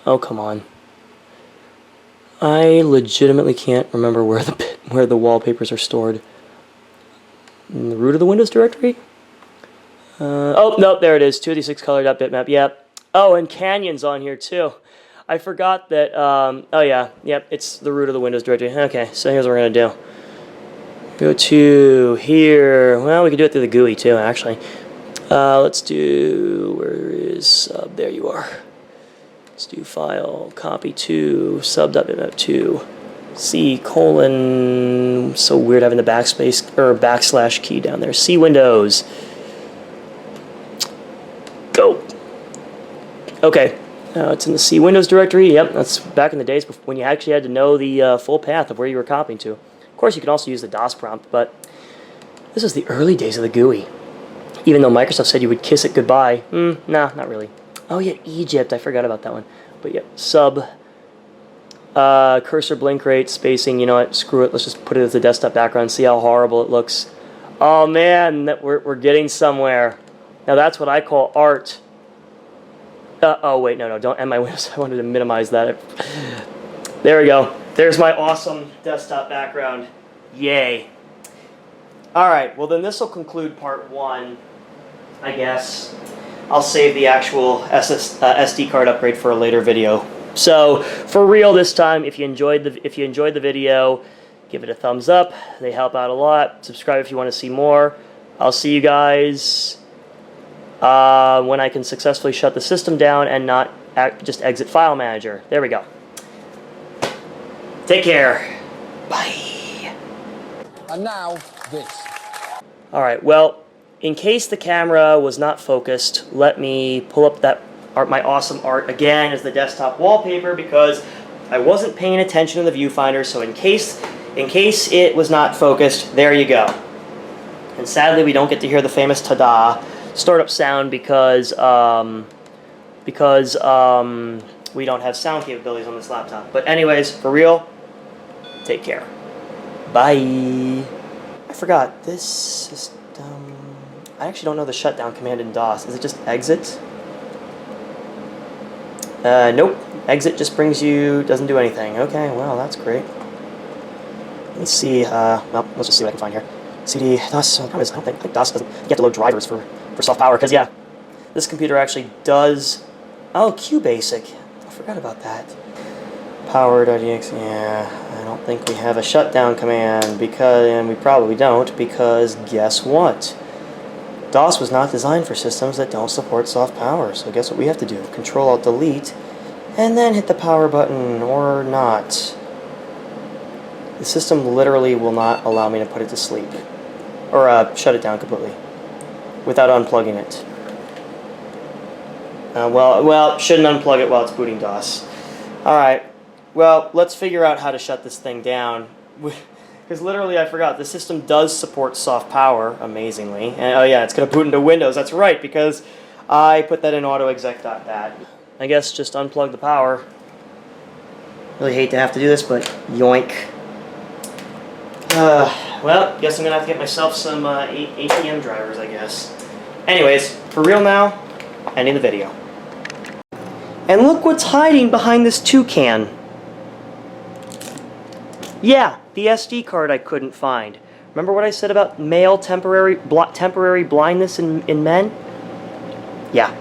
Oh, come on. I legitimately can't remember where the wallpapers are stored. In the root of the Windows directory? Oh, no, there it is. 256color.bitmap. Yep. Oh, and Canyon's on here too. I forgot that. Oh yeah. Yep. It's the root of the Windows directory. Okay. So here's what we're gonna do. Go to here. Well, we can do it through the GUI too, actually. Let's do. Where is sub? There you are. Let's do file, copy to, sub.bitmap 2, C colon, so weird having the backspace, or backslash key down there, C Windows, go. Okay, now it's in the C Windows directory. Yep, that's back in the days when you actually had to know the full path of where you were copying to. Of course, you can also use the DOS prompt, but this is the early days of the GUI. Even though Microsoft said you would kiss it goodbye, nah, not really. Oh yeah, Egypt. I forgot about that one. But yeah, sub, cursor blink rate, spacing. You know what? Screw it. Let's just put it as the desktop background. See how horrible it looks. Oh man, we're getting somewhere. Now that's what I call art. Oh wait, no, don't end my Windows. I wanted to minimize that. There we go. There's my awesome desktop background. Yay. All right. Well, then this will conclude part 1, I guess. I'll save the actual SD card upgrade for a later video. So for real this time, if you enjoyed the video, give it a thumbs up. They help out a lot. Subscribe if you want to see more. I'll see you guys when I can successfully shut the system down and not just exit File Manager. There we go. Take care. Bye. And now this. All right. Well, in case the camera was not focused, let me pull up that my awesome art again as the desktop wallpaper because I wasn't paying attention to the viewfinder. So in case it was not focused, there you go. And sadly, we don't get to hear the famous "ta-da" startup sound because we don't have sound capabilities on this laptop. But anyways, for real, take care. Bye. I forgot this system. I actually don't know the shutdown command in DOS. Is it just exit? Nope. Exit just brings you, doesn't do anything. Okay, well, that's great. Let's see, well, let's just see what I can find here. CD, DOS, I don't think DOS doesn't, you have to load drivers for self-power, because yeah, this computer actually does, oh, QBasic. I forgot about that. Power.exe, yeah, I don't think we have a shutdown command, and we probably don't, because guess what? DOS was not designed for systems that don't support soft power, so guess what we have to do? Control-Alt-Delete, and then hit the power button, or not. The system literally will not allow me to put it to sleep, or shut it down completely, without unplugging it. Well, shouldn't unplug it while it's booting DOS. Alright, well, let's figure out how to shut this thing down. Because literally, I forgot, the system does support soft power, amazingly. And oh yeah, it's going to boot into Windows, that's right, because I put that in autoexec.bat. I guess just unplug the power. Really hate to have to do this, but yoink. Well, guess I'm going to have to get myself some ATM drivers, I guess. Anyways, for real now, ending the video. And look what's hiding behind this toucan. Yeah, the SD card I couldn't find. Remember what I said about male temporary blindness in men? Yeah,